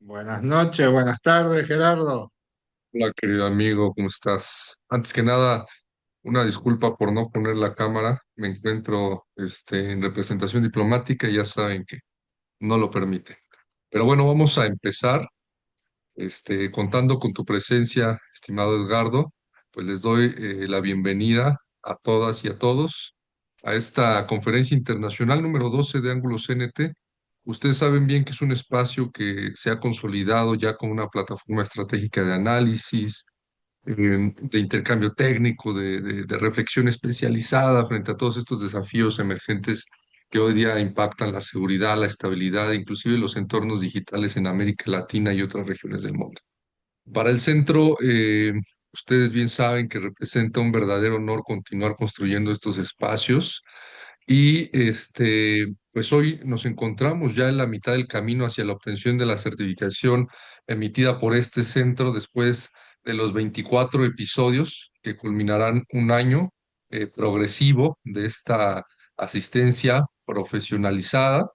Buenas noches, buenas tardes, Gerardo. Hola, querido amigo, ¿cómo estás? Antes que nada, una disculpa por no poner la cámara. Me encuentro en representación diplomática y ya saben que no lo permiten. Pero bueno, vamos a empezar contando con tu presencia, estimado Edgardo. Pues les doy la bienvenida a todas y a todos a esta conferencia internacional número 12 de Ángulo CNT. Ustedes saben bien que es un espacio que se ha consolidado ya como una plataforma estratégica de análisis, de intercambio técnico, de reflexión especializada frente a todos estos desafíos emergentes que hoy día impactan la seguridad, la estabilidad, inclusive los entornos digitales en América Latina y otras regiones del mundo. Para el centro, ustedes bien saben que representa un verdadero honor continuar construyendo estos espacios y pues hoy nos encontramos ya en la mitad del camino hacia la obtención de la certificación emitida por este centro después de los 24 episodios que culminarán un año progresivo de esta asistencia profesionalizada,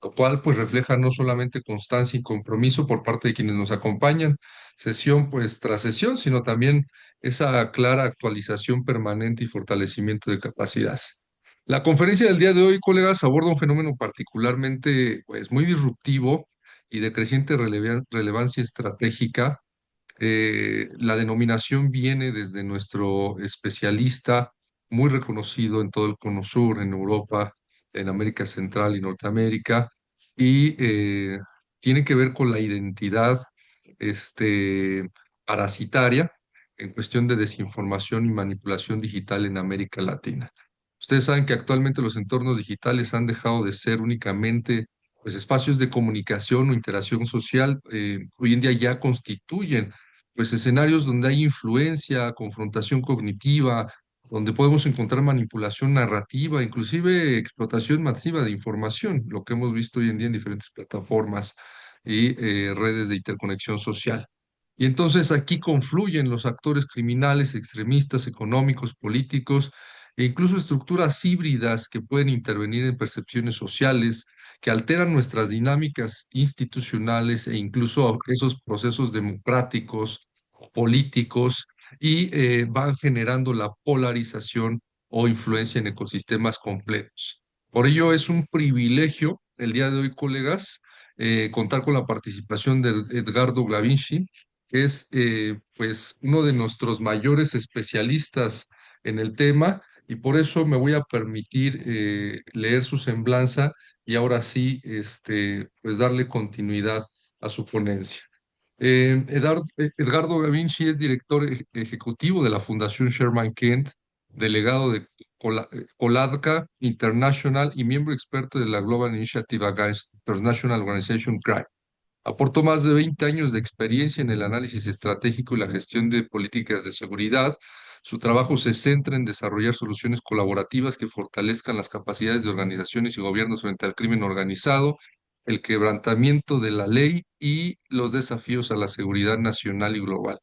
lo cual pues refleja no solamente constancia y compromiso por parte de quienes nos acompañan, sesión pues tras sesión, sino también esa clara actualización permanente y fortalecimiento de capacidades. La conferencia del día de hoy, colegas, aborda un fenómeno particularmente pues muy disruptivo y de creciente relevancia estratégica. La denominación viene desde nuestro especialista muy reconocido en todo el Cono Sur, en Europa, en América Central y Norteamérica, y tiene que ver con la identidad parasitaria en cuestión de desinformación y manipulación digital en América Latina. Ustedes saben que actualmente los entornos digitales han dejado de ser únicamente pues, espacios de comunicación o interacción social. Hoy en día ya constituyen pues escenarios donde hay influencia, confrontación cognitiva, donde podemos encontrar manipulación narrativa, inclusive explotación masiva de información, lo que hemos visto hoy en día en diferentes plataformas y redes de interconexión social. Y entonces aquí confluyen los actores criminales, extremistas, económicos, políticos e incluso estructuras híbridas que pueden intervenir en percepciones sociales, que alteran nuestras dinámicas institucionales e incluso esos procesos democráticos, políticos, y van generando la polarización o influencia en ecosistemas completos. Por ello es un privilegio el día de hoy, colegas, contar con la participación de Edgardo Glavinci, que es pues uno de nuestros mayores especialistas en el tema, y por eso me voy a permitir leer su semblanza y ahora sí pues darle continuidad a su ponencia. Edgardo Gavinci es director ejecutivo de la Fundación Sherman Kent, delegado de Coladca International y miembro experto de la Global Initiative Against International Organization Crime. Aportó más de 20 años de experiencia en el análisis estratégico y la gestión de políticas de seguridad. Su trabajo se centra en desarrollar soluciones colaborativas que fortalezcan las capacidades de organizaciones y gobiernos frente al crimen organizado, el quebrantamiento de la ley y los desafíos a la seguridad nacional y global.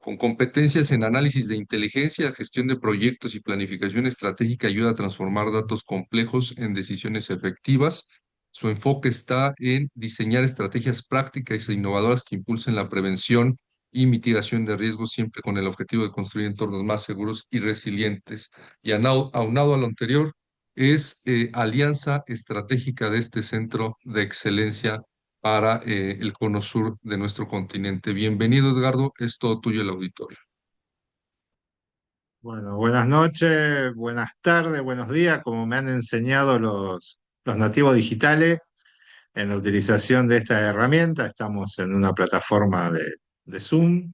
Con competencias en análisis de inteligencia, gestión de proyectos y planificación estratégica, ayuda a transformar datos complejos en decisiones efectivas. Su enfoque está en diseñar estrategias prácticas e innovadoras que impulsen la prevención y mitigación de riesgos, siempre con el objetivo de construir entornos más seguros y resilientes. Y aunado a lo anterior, es alianza estratégica de este centro de excelencia para el cono sur de nuestro continente. Bienvenido, Edgardo, es todo tuyo el auditorio. Bueno, buenas noches, buenas tardes, buenos días, como me han enseñado los nativos digitales en la utilización de esta herramienta. Estamos en una plataforma de Zoom,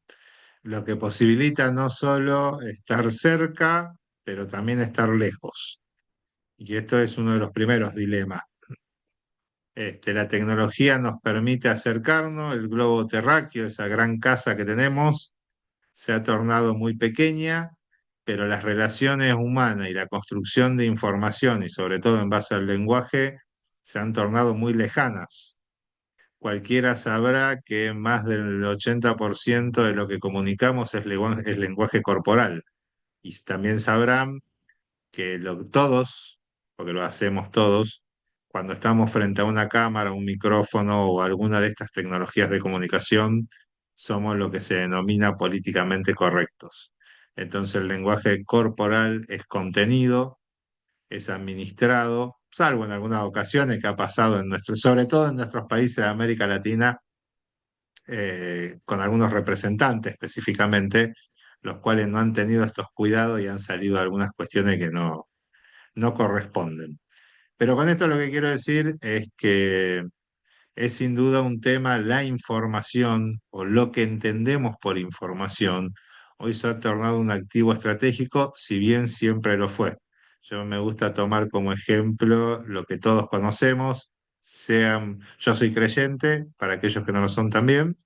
lo que posibilita no solo estar cerca, pero también estar lejos. Y esto es uno de los primeros dilemas. La tecnología nos permite acercarnos, el globo terráqueo, esa gran casa que tenemos, se ha tornado muy pequeña, pero las relaciones humanas y la construcción de información, y sobre todo en base al lenguaje, se han tornado muy lejanas. Cualquiera sabrá que más del 80% de lo que comunicamos es lenguaje corporal. Y también sabrán que todos, porque lo hacemos todos, cuando estamos frente a una cámara, un micrófono o alguna de estas tecnologías de comunicación, somos lo que se denomina políticamente correctos. Entonces el lenguaje corporal es contenido, es administrado, salvo en algunas ocasiones que ha pasado en nuestro, sobre todo en nuestros países de América Latina, con algunos representantes específicamente, los cuales no han tenido estos cuidados y han salido algunas cuestiones que no corresponden. Pero con esto lo que quiero decir es que es sin duda un tema, la información o lo que entendemos por información, hoy se ha tornado un activo estratégico, si bien siempre lo fue. Yo me gusta tomar como ejemplo lo que todos conocemos, yo soy creyente, para aquellos que no lo son también,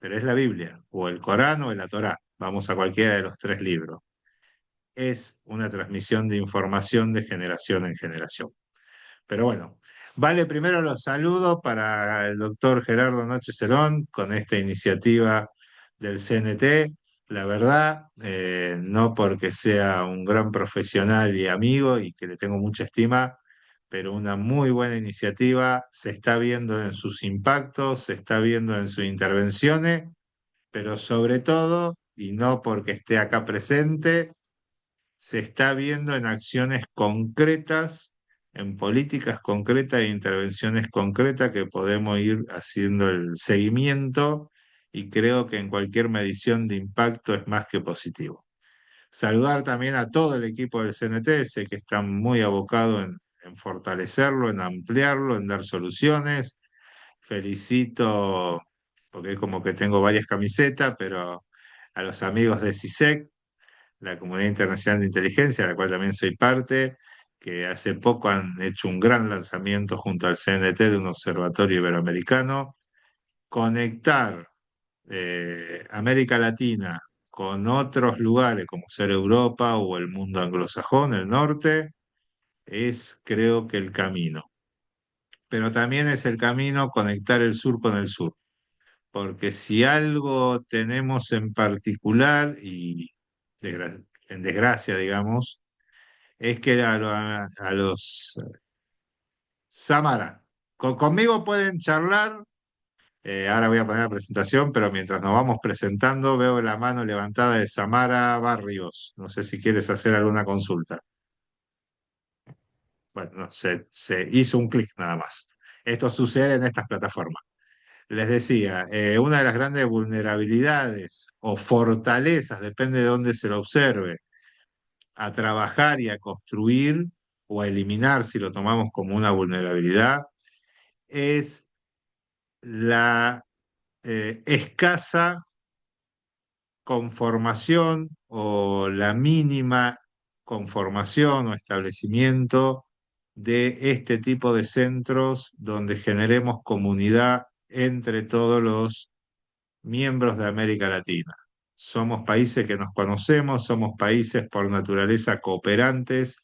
pero es la Biblia, o el Corán o la Torá, vamos a cualquiera de los tres libros. Es una transmisión de información de generación en generación. Pero bueno, vale primero los saludos para el doctor Gerardo Noche Cerón con esta iniciativa del CNT. La verdad, no porque sea un gran profesional y amigo y que le tengo mucha estima, pero una muy buena iniciativa. Se está viendo en sus impactos, se está viendo en sus intervenciones, pero sobre todo, y no porque esté acá presente, se está viendo en acciones concretas, en políticas concretas e intervenciones concretas que podemos ir haciendo el seguimiento y creo que en cualquier medición de impacto es más que positivo. Saludar también a todo el equipo del CNT, sé que están muy abocados en fortalecerlo, en ampliarlo, en dar soluciones. Felicito, porque es como que tengo varias camisetas, pero a los amigos de CISEC, la Comunidad Internacional de Inteligencia, de la cual también soy parte, que hace poco han hecho un gran lanzamiento junto al CNT de un observatorio iberoamericano. Conectar América Latina con otros lugares como ser Europa o el mundo anglosajón, el norte, es creo que el camino. Pero también es el camino conectar el sur con el sur, porque si algo tenemos en particular, y en desgracia, digamos, es que a los Samara, conmigo pueden charlar, ahora voy a poner la presentación, pero mientras nos vamos presentando veo la mano levantada de Samara Barrios. No sé si quieres hacer alguna consulta. Bueno, no, se hizo un clic nada más. Esto sucede en estas plataformas. Les decía, una de las grandes vulnerabilidades o fortalezas, depende de dónde se lo observe, a trabajar y a construir o a eliminar, si lo tomamos como una vulnerabilidad, es la escasa conformación o la mínima conformación o establecimiento de este tipo de centros donde generemos comunidad entre todos los miembros de América Latina. Somos países que nos conocemos, somos países por naturaleza cooperantes,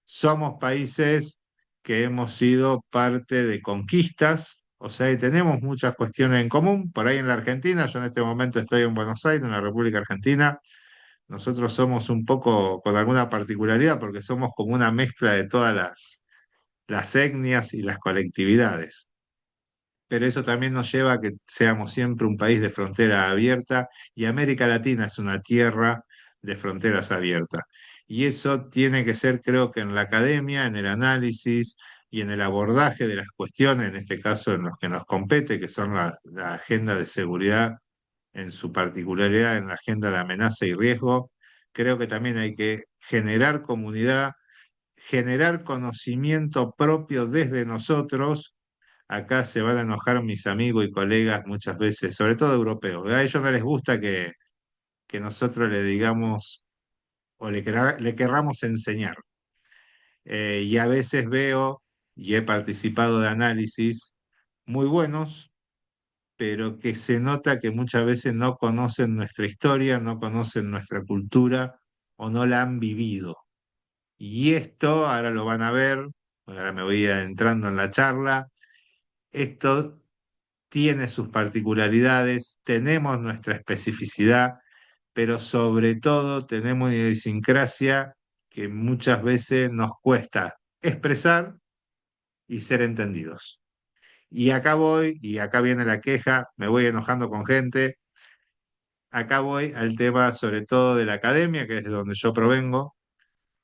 somos países que hemos sido parte de conquistas, o sea, y tenemos muchas cuestiones en común. Por ahí en la Argentina, yo en este momento estoy en Buenos Aires, en la República Argentina, nosotros somos un poco con alguna particularidad porque somos como una mezcla de todas las etnias y las colectividades, pero eso también nos lleva a que seamos siempre un país de frontera abierta y América Latina es una tierra de fronteras abiertas. Y eso tiene que ser, creo que en la academia, en el análisis y en el abordaje de las cuestiones, en este caso en los que nos compete, que son la agenda de seguridad en su particularidad, en la agenda de amenaza y riesgo, creo que también hay que generar comunidad, generar conocimiento propio desde nosotros. Acá se van a enojar mis amigos y colegas muchas veces, sobre todo europeos. A ellos no les gusta que nosotros le digamos o le querramos enseñar. Y a veces veo y he participado de análisis muy buenos, pero que se nota que muchas veces no conocen nuestra historia, no conocen nuestra cultura o no la han vivido. Y esto ahora lo van a ver, ahora me voy adentrando en la charla, esto tiene sus particularidades, tenemos nuestra especificidad, pero sobre todo tenemos una idiosincrasia que muchas veces nos cuesta expresar y ser entendidos. Y acá voy, y acá viene la queja, me voy enojando con gente. Acá voy al tema sobre todo de la academia, que es de donde yo provengo,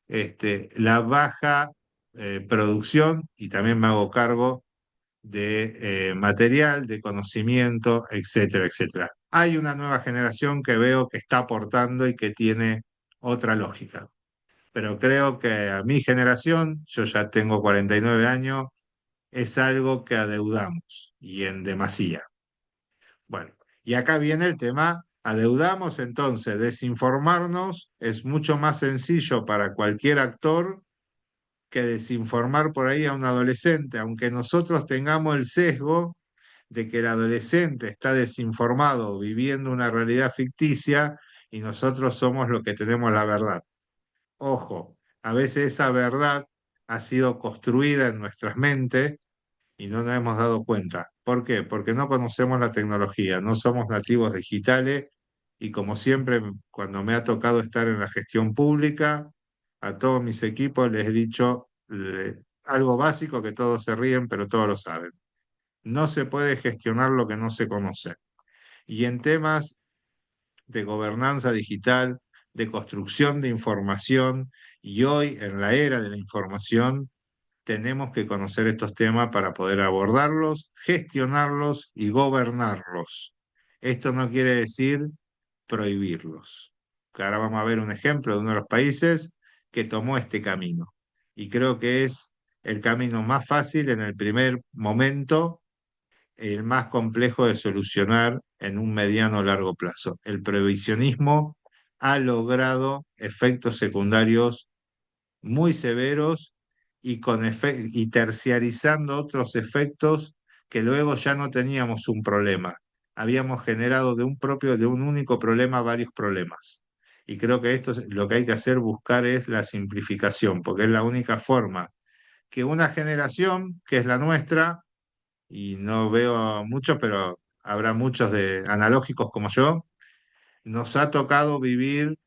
la baja producción, y también me hago cargo de material, de conocimiento, etcétera, etcétera. Hay una nueva generación que veo que está aportando y que tiene otra lógica, pero creo que a mi generación, yo ya tengo 49 años, es algo que adeudamos y en demasía. Bueno, y acá viene el tema, adeudamos entonces, desinformarnos es mucho más sencillo para cualquier actor que desinformar por ahí a un adolescente, aunque nosotros tengamos el sesgo de que el adolescente está desinformado, viviendo una realidad ficticia, y nosotros somos los que tenemos la verdad. Ojo, a veces esa verdad ha sido construida en nuestras mentes y no nos hemos dado cuenta. ¿Por qué? Porque no conocemos la tecnología, no somos nativos digitales y como siempre, cuando me ha tocado estar en la gestión pública, a todos mis equipos les he dicho algo básico que todos se ríen, pero todos lo saben. No se puede gestionar lo que no se conoce. Y en temas de gobernanza digital, de construcción de información, y hoy en la era de la información, tenemos que conocer estos temas para poder abordarlos, gestionarlos y gobernarlos. Esto no quiere decir prohibirlos. Que ahora vamos a ver un ejemplo de uno de los países que tomó este camino. Y creo que es el camino más fácil en el primer momento, el más complejo de solucionar en un mediano o largo plazo. El prohibicionismo ha logrado efectos secundarios muy severos y terciarizando otros efectos que luego ya no teníamos un problema. Habíamos generado de un único problema varios problemas. Y creo que lo que hay que hacer, buscar es la simplificación, porque es la única forma que una generación, que es la nuestra, y no veo a muchos, pero habrá muchos de analógicos como yo, nos ha tocado vivir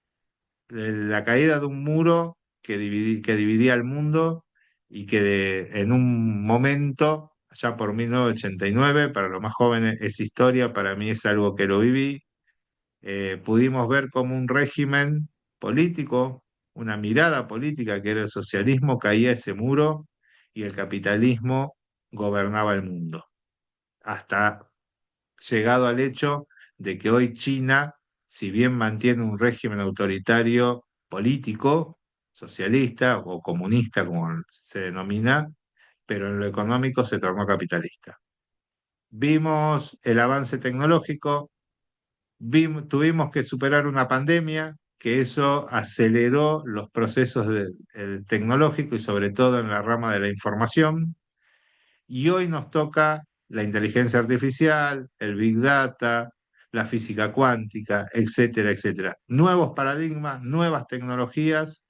la caída de un muro que dividía el mundo y que en un momento, allá por 1989, para los más jóvenes es historia, para mí es algo que lo viví, pudimos ver cómo un régimen político, una mirada política que era el socialismo, caía ese muro y el capitalismo gobernaba el mundo. Hasta llegado al hecho de que hoy China, si bien mantiene un régimen autoritario político, socialista o comunista, como se denomina, pero en lo económico se tornó capitalista. Vimos el avance tecnológico, tuvimos que superar una pandemia, que eso aceleró los procesos tecnológicos y sobre todo en la rama de la información. Y hoy nos toca la inteligencia artificial, el big data, la física cuántica, etcétera, etcétera. Nuevos paradigmas, nuevas tecnologías,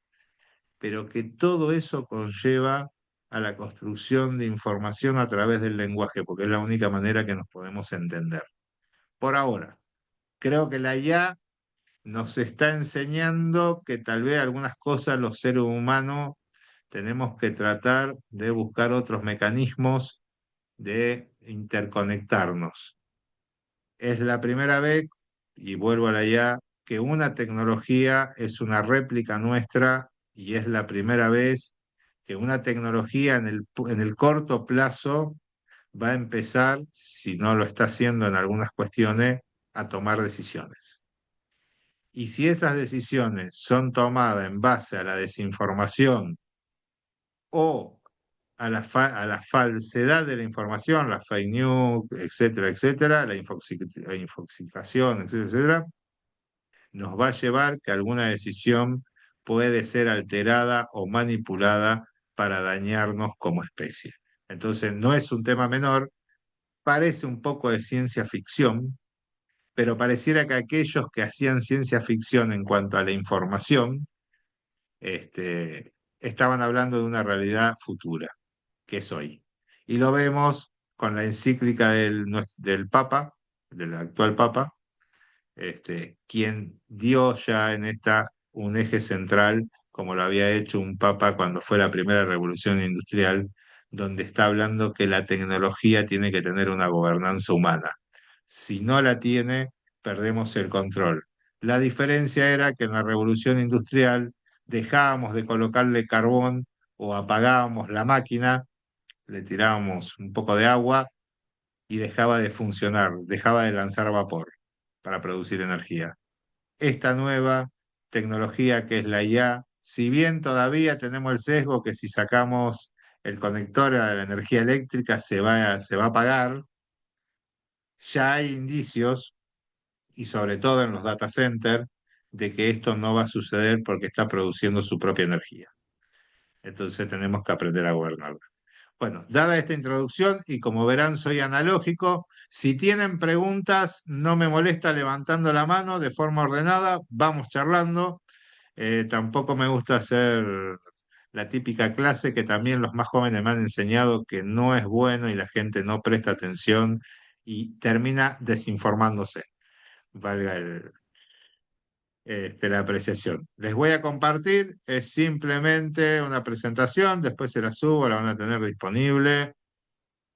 pero que todo eso conlleva a la construcción de información a través del lenguaje, porque es la única manera que nos podemos entender. Por ahora, creo que la IA nos está enseñando que tal vez algunas cosas los seres humanos tenemos que tratar de buscar otros mecanismos de interconectarnos. Es la primera vez, y vuelvo a la IA, que una tecnología es una réplica nuestra y es la primera vez que una tecnología en el corto plazo va a empezar, si no lo está haciendo en algunas cuestiones, a tomar decisiones. Y si esas decisiones son tomadas en base a la desinformación o a la falsedad de la información, la fake news, etcétera, etcétera, la infoxicación, etcétera, etcétera, nos va a llevar que alguna decisión puede ser alterada o manipulada para dañarnos como especie. Entonces, no es un tema menor, parece un poco de ciencia ficción, pero pareciera que aquellos que hacían ciencia ficción en cuanto a la información, estaban hablando de una realidad futura que es hoy. Y lo vemos con la encíclica del Papa, del actual Papa, quien dio ya en esta un eje central, como lo había hecho un Papa cuando fue la primera revolución industrial, donde está hablando que la tecnología tiene que tener una gobernanza humana. Si no la tiene, perdemos el control. La diferencia era que en la revolución industrial dejábamos de colocarle carbón o apagábamos la máquina, le tirábamos un poco de agua y dejaba de funcionar, dejaba de lanzar vapor para producir energía. Esta nueva tecnología que es la IA, si bien todavía tenemos el sesgo que si sacamos el conector a la energía eléctrica se va a apagar, ya hay indicios, y sobre todo en los data centers, de que esto no va a suceder porque está produciendo su propia energía. Entonces tenemos que aprender a gobernarla. Bueno, dada esta introducción, y como verán, soy analógico, si tienen preguntas, no me molesta levantando la mano de forma ordenada, vamos charlando. Tampoco me gusta hacer la típica clase que también los más jóvenes me han enseñado que no es bueno y la gente no presta atención y termina desinformándose, valga la apreciación. Les voy a compartir, es simplemente una presentación, después se la subo, la van a tener disponible.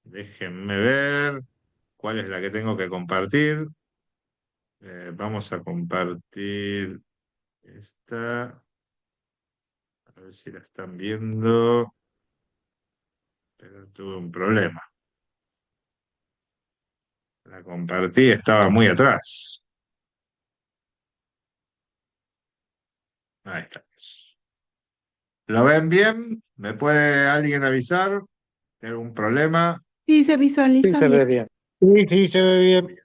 Déjenme ver cuál es la que tengo que compartir. Vamos a compartir esta, a ver si la están viendo, pero tuve un problema. La compartí, estaba muy atrás. Ahí estamos. ¿Lo ven bien? ¿Me puede alguien avisar? ¿Tengo algún problema? Sí, se Sí, visualiza se bien. ve bien. Sí, sí, se ve bien.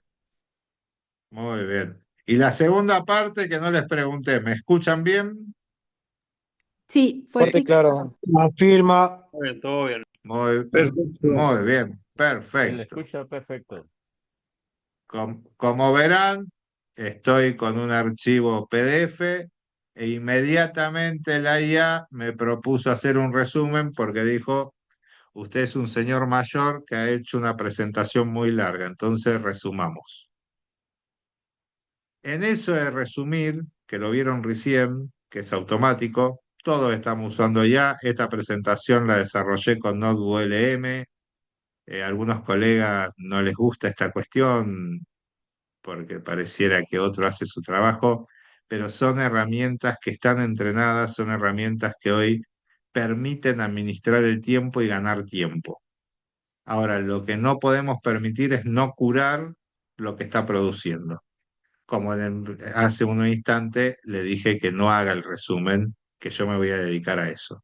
Muy bien. Y la segunda parte que no les pregunté, ¿me escuchan bien? Sí, Fuerte y fuerte. claro. Afirma. Muy bien, todo bien. Muy, Perfecto. muy bien, Se le perfecto. escucha perfecto. Como verán, estoy con un archivo PDF e inmediatamente la IA me propuso hacer un resumen porque dijo, usted es un señor mayor que ha hecho una presentación muy larga, entonces resumamos. En eso de resumir, que lo vieron recién, que es automático, todos estamos usando ya. Esta presentación la desarrollé con Node.ulm. Algunos colegas no les gusta esta cuestión porque pareciera que otro hace su trabajo, pero son herramientas que están entrenadas, son herramientas que hoy permiten administrar el tiempo y ganar tiempo. Ahora, lo que no podemos permitir es no curar lo que está produciendo. Como hace un instante le dije que no haga el resumen, que yo me voy a dedicar a eso.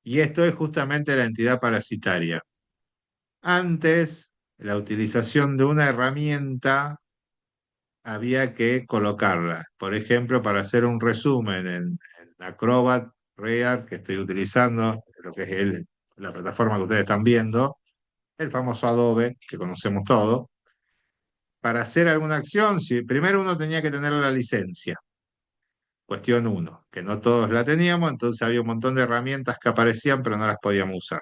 Y esto es justamente la entidad parasitaria. Antes, la utilización de una herramienta había que colocarla. Por ejemplo, para hacer un resumen en Acrobat React que estoy utilizando, lo que es la plataforma que ustedes están viendo, el famoso Adobe que conocemos todos, para hacer alguna acción, si, primero uno tenía que tener la licencia. Cuestión uno, que no todos la teníamos, entonces había un montón de herramientas que aparecían, pero no las podíamos usar.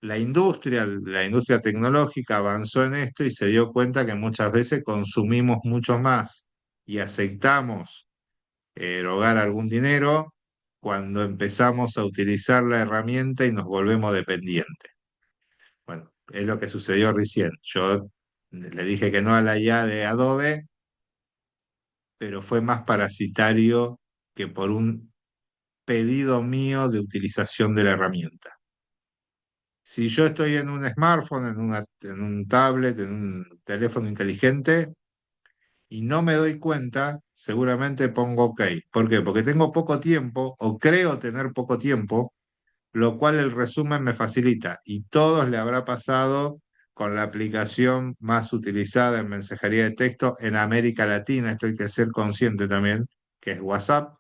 La industria tecnológica avanzó en esto y se dio cuenta que muchas veces consumimos mucho más y aceptamos erogar algún dinero cuando empezamos a utilizar la herramienta y nos volvemos dependientes. Bueno, es lo que sucedió recién. Yo le dije que no a la IA de Adobe, pero fue más parasitario que por un pedido mío de utilización de la herramienta. Si yo estoy en un smartphone, en un tablet, en un teléfono inteligente y no me doy cuenta, seguramente pongo OK. ¿Por qué? Porque tengo poco tiempo o creo tener poco tiempo, lo cual el resumen me facilita. Y todos le habrá pasado con la aplicación más utilizada en mensajería de texto en América Latina, esto hay que ser consciente también, que es WhatsApp,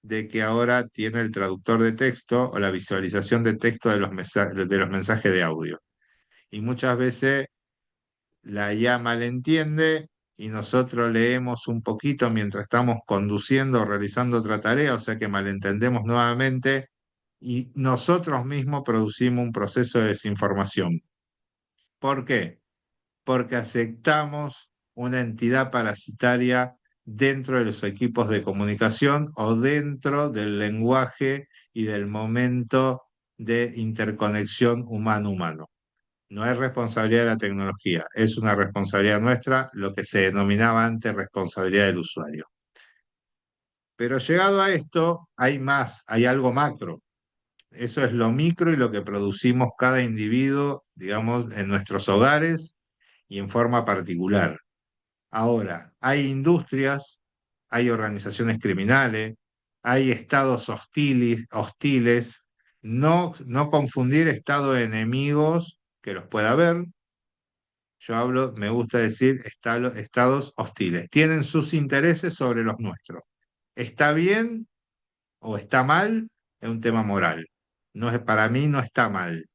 de que ahora tiene el traductor de texto o la visualización de texto de los mensajes de audio. Y muchas veces la IA malentiende y nosotros leemos un poquito mientras estamos conduciendo o realizando otra tarea, o sea que malentendemos nuevamente y nosotros mismos producimos un proceso de desinformación. ¿Por qué? Porque aceptamos una entidad parasitaria dentro de los equipos de comunicación o dentro del lenguaje y del momento de interconexión humano-humano. No es responsabilidad de la tecnología, es una responsabilidad nuestra, lo que se denominaba antes responsabilidad del usuario. Pero llegado a esto, hay más, hay algo macro. Eso es lo micro y lo que producimos cada individuo, digamos, en nuestros hogares y en forma particular. Ahora, hay industrias, hay organizaciones criminales, hay estados hostiles, no confundir estado de enemigos que los pueda haber. Yo hablo, me gusta decir estados hostiles. Tienen sus intereses sobre los nuestros. ¿Está bien o está mal? Es un tema moral. No es, para mí no está mal.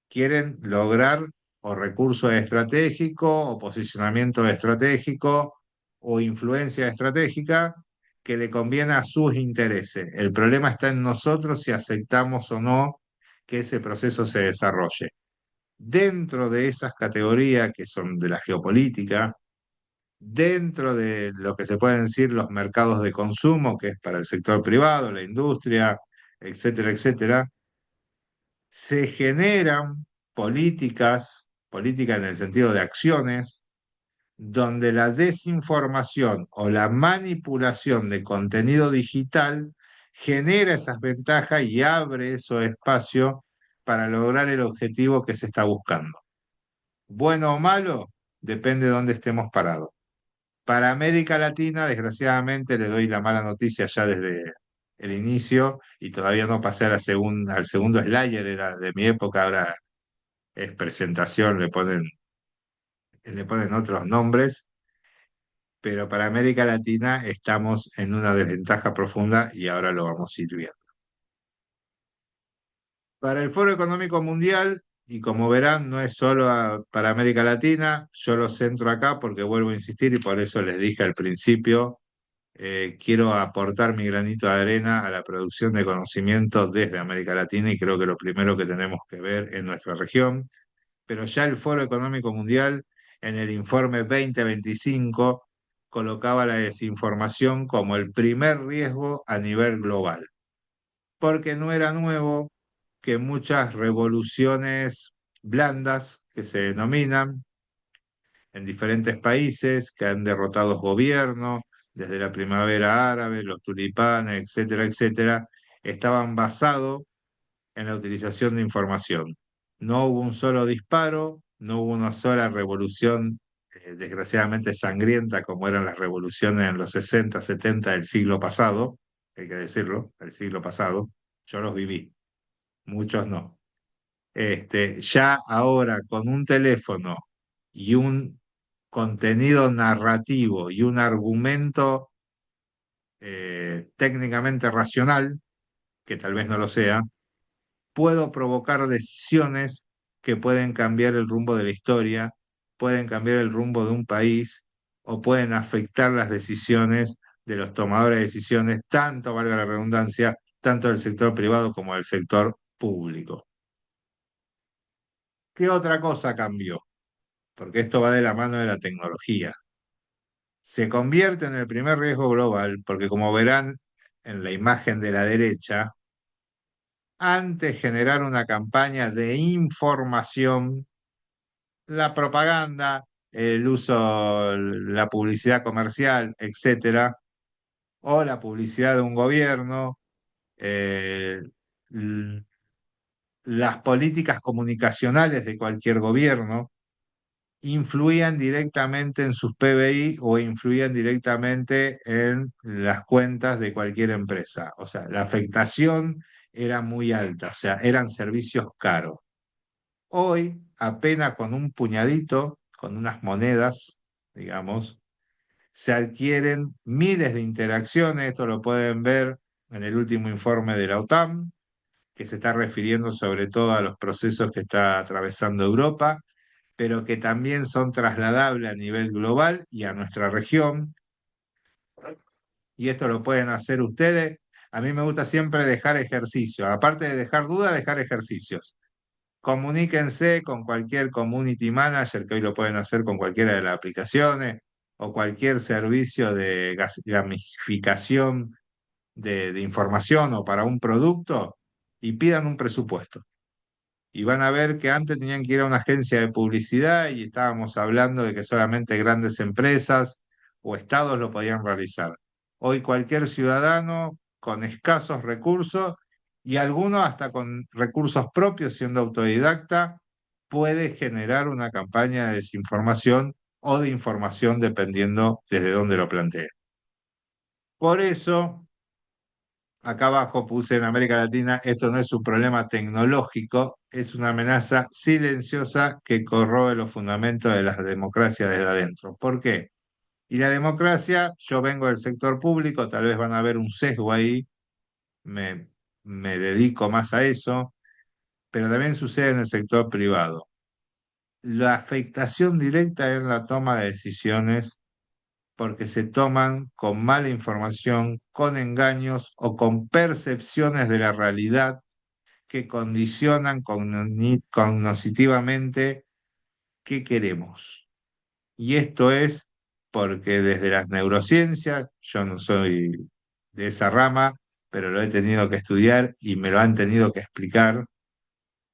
Quieren lograr o recursos estratégicos o posicionamiento estratégico o influencia estratégica que le conviene a sus intereses. El problema está en nosotros si aceptamos o no que ese proceso se desarrolle. Dentro de esas categorías que son de la geopolítica, dentro de lo que se pueden decir los mercados de consumo, que es para el sector privado, la industria, etcétera, etcétera, se generan políticas en el sentido de acciones, donde la desinformación o la manipulación de contenido digital genera esas ventajas y abre esos espacios para lograr el objetivo que se está buscando. Bueno o malo, depende de dónde estemos parados. Para América Latina, desgraciadamente, le doy la mala noticia ya desde el inicio y todavía no pasé a al segundo slayer, era de mi época, ahora es presentación, le ponen otros nombres, pero para América Latina estamos en una desventaja profunda y ahora lo vamos a ir viendo. Para el Foro Económico Mundial, y como verán, no es solo para América Latina, yo lo centro acá porque vuelvo a insistir y por eso les dije al principio, quiero aportar mi granito de arena a la producción de conocimiento desde América Latina y creo que lo primero que tenemos que ver en nuestra región, pero ya el Foro Económico Mundial en el informe 2025 colocaba la desinformación como el primer riesgo a nivel global, porque no era nuevo que muchas revoluciones blandas que se denominan en diferentes países, que han derrotado gobiernos, desde la primavera árabe, los tulipanes, etcétera, etcétera, estaban basados en la utilización de información. No hubo un solo disparo, no hubo una sola revolución, desgraciadamente sangrienta, como eran las revoluciones en los 60, 70 del siglo pasado, hay que decirlo, el siglo pasado. Yo los viví, muchos no. Ya ahora con un teléfono y un contenido narrativo y un argumento técnicamente racional, que tal vez no lo sea, puedo provocar decisiones que pueden cambiar el rumbo de la historia, pueden cambiar el rumbo de un país o pueden afectar las decisiones de los tomadores de decisiones, tanto, valga la redundancia, tanto del sector privado como del sector público. ¿Qué otra cosa cambió? Porque esto va de la mano de la tecnología. Se convierte en el primer riesgo global porque, como verán en la imagen de la derecha, antes generar una campaña de información, la propaganda, el uso, la publicidad comercial, etcétera, o la publicidad de un gobierno, eh, l- las políticas comunicacionales de cualquier gobierno, influían directamente en sus PBI o influían directamente en las cuentas de cualquier empresa. O sea, la afectación era muy alta, o sea, eran servicios caros. Hoy, apenas con un puñadito, con unas monedas, digamos, se adquieren miles de interacciones. Esto lo pueden ver en el último informe de la OTAN, que se está refiriendo sobre todo a los procesos que está atravesando Europa, pero que también son trasladables a nivel global y a nuestra región. Y esto lo pueden hacer ustedes. A mí me gusta siempre dejar ejercicios. Aparte de dejar dudas, dejar ejercicios. Comuníquense con cualquier community manager, que hoy lo pueden hacer con cualquiera de las aplicaciones, o cualquier servicio de gamificación de información o para un producto, y pidan un presupuesto. y van a ver que antes tenían que ir a una agencia de publicidad y estábamos hablando de que solamente grandes empresas o estados lo podían realizar. Hoy cualquier ciudadano con escasos recursos y algunos hasta con recursos propios, siendo autodidacta, puede generar una campaña de desinformación o de información dependiendo desde dónde lo plantee. Por eso, acá abajo puse en América Latina, esto no es un problema tecnológico, es una amenaza silenciosa que corroe los fundamentos de las democracias desde adentro. ¿Por qué? Y la democracia, yo vengo del sector público, tal vez van a ver un sesgo ahí, me, me dedico más a eso, pero también sucede en el sector privado. La afectación directa es la toma de decisiones porque se toman con mala información, con engaños o con percepciones de la realidad que condicionan cognitivamente qué queremos. Y esto es porque desde las neurociencias, yo no soy de esa rama, pero lo he tenido que estudiar y me lo han tenido que explicar,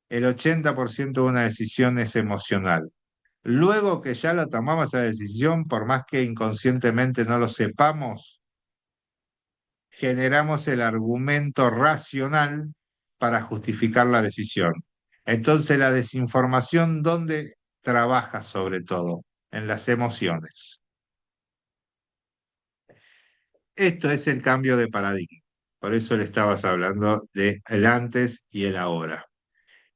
el 80% de una decisión es emocional. Luego que ya lo tomamos esa decisión, por más que inconscientemente no lo sepamos, generamos el argumento racional para justificar la decisión. Entonces la desinformación, ¿dónde trabaja sobre todo? En las emociones. Esto es el cambio de paradigma. Por eso le estabas hablando de el antes y el ahora.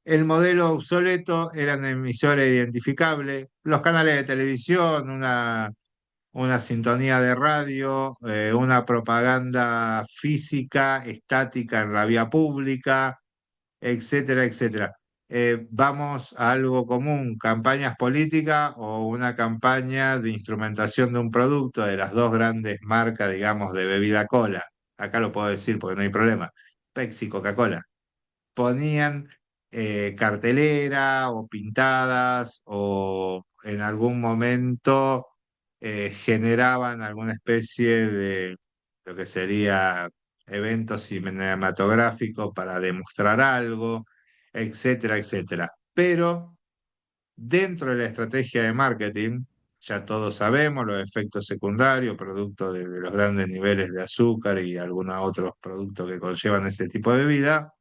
El modelo obsoleto eran emisores identificables, los canales de televisión, una sintonía de radio, una propaganda física, estática en la vía pública, etcétera, etcétera. Vamos a algo común, campañas políticas o una campaña de instrumentación de un producto de las dos grandes marcas, digamos, de bebida cola. Acá lo puedo decir porque no hay problema. Pepsi, Coca-Cola ponían cartelera o pintadas o en algún momento generaban alguna especie de lo que sería eventos cinematográficos para demostrar algo, etcétera, etcétera. Pero dentro de la estrategia de marketing, ya todos sabemos los efectos secundarios, producto de los grandes niveles de azúcar y algunos otros productos que conllevan ese tipo de bebida,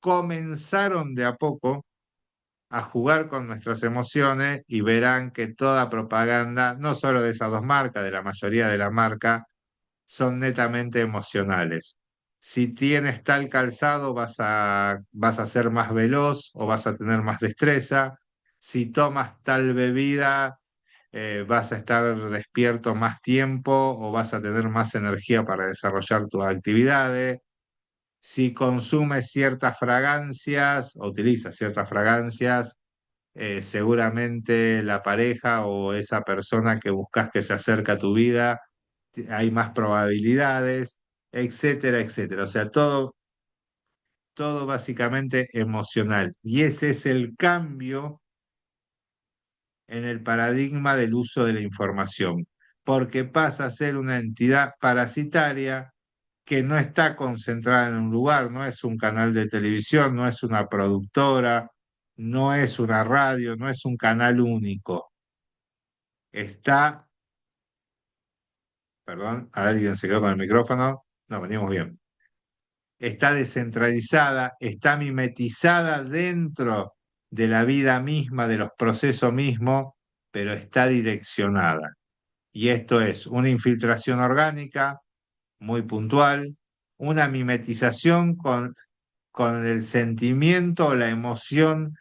comenzaron de a poco a jugar con nuestras emociones y verán que toda propaganda, no solo de esas dos marcas, de la mayoría de la marca, son netamente emocionales. Si tienes tal calzado, vas a ser más veloz o vas a tener más destreza. Si tomas tal bebida, vas a estar despierto más tiempo o vas a tener más energía para desarrollar tus actividades. Si consumes ciertas fragancias o utilizas ciertas fragancias, seguramente la pareja o esa persona que buscas que se acerca a tu vida, hay más probabilidades, etcétera, etcétera. O sea, todo básicamente emocional. Y ese es el cambio en el paradigma del uso de la información, porque pasa a ser una entidad parasitaria que no está concentrada en un lugar, no es un canal de televisión, no es una productora, no es una radio, no es un canal único. Está, perdón, alguien se quedó con el micrófono, no, venimos bien. Está descentralizada, está mimetizada dentro de la vida misma, de los procesos mismos, pero está direccionada. Y esto es una infiltración orgánica muy puntual, una mimetización con el sentimiento o la emoción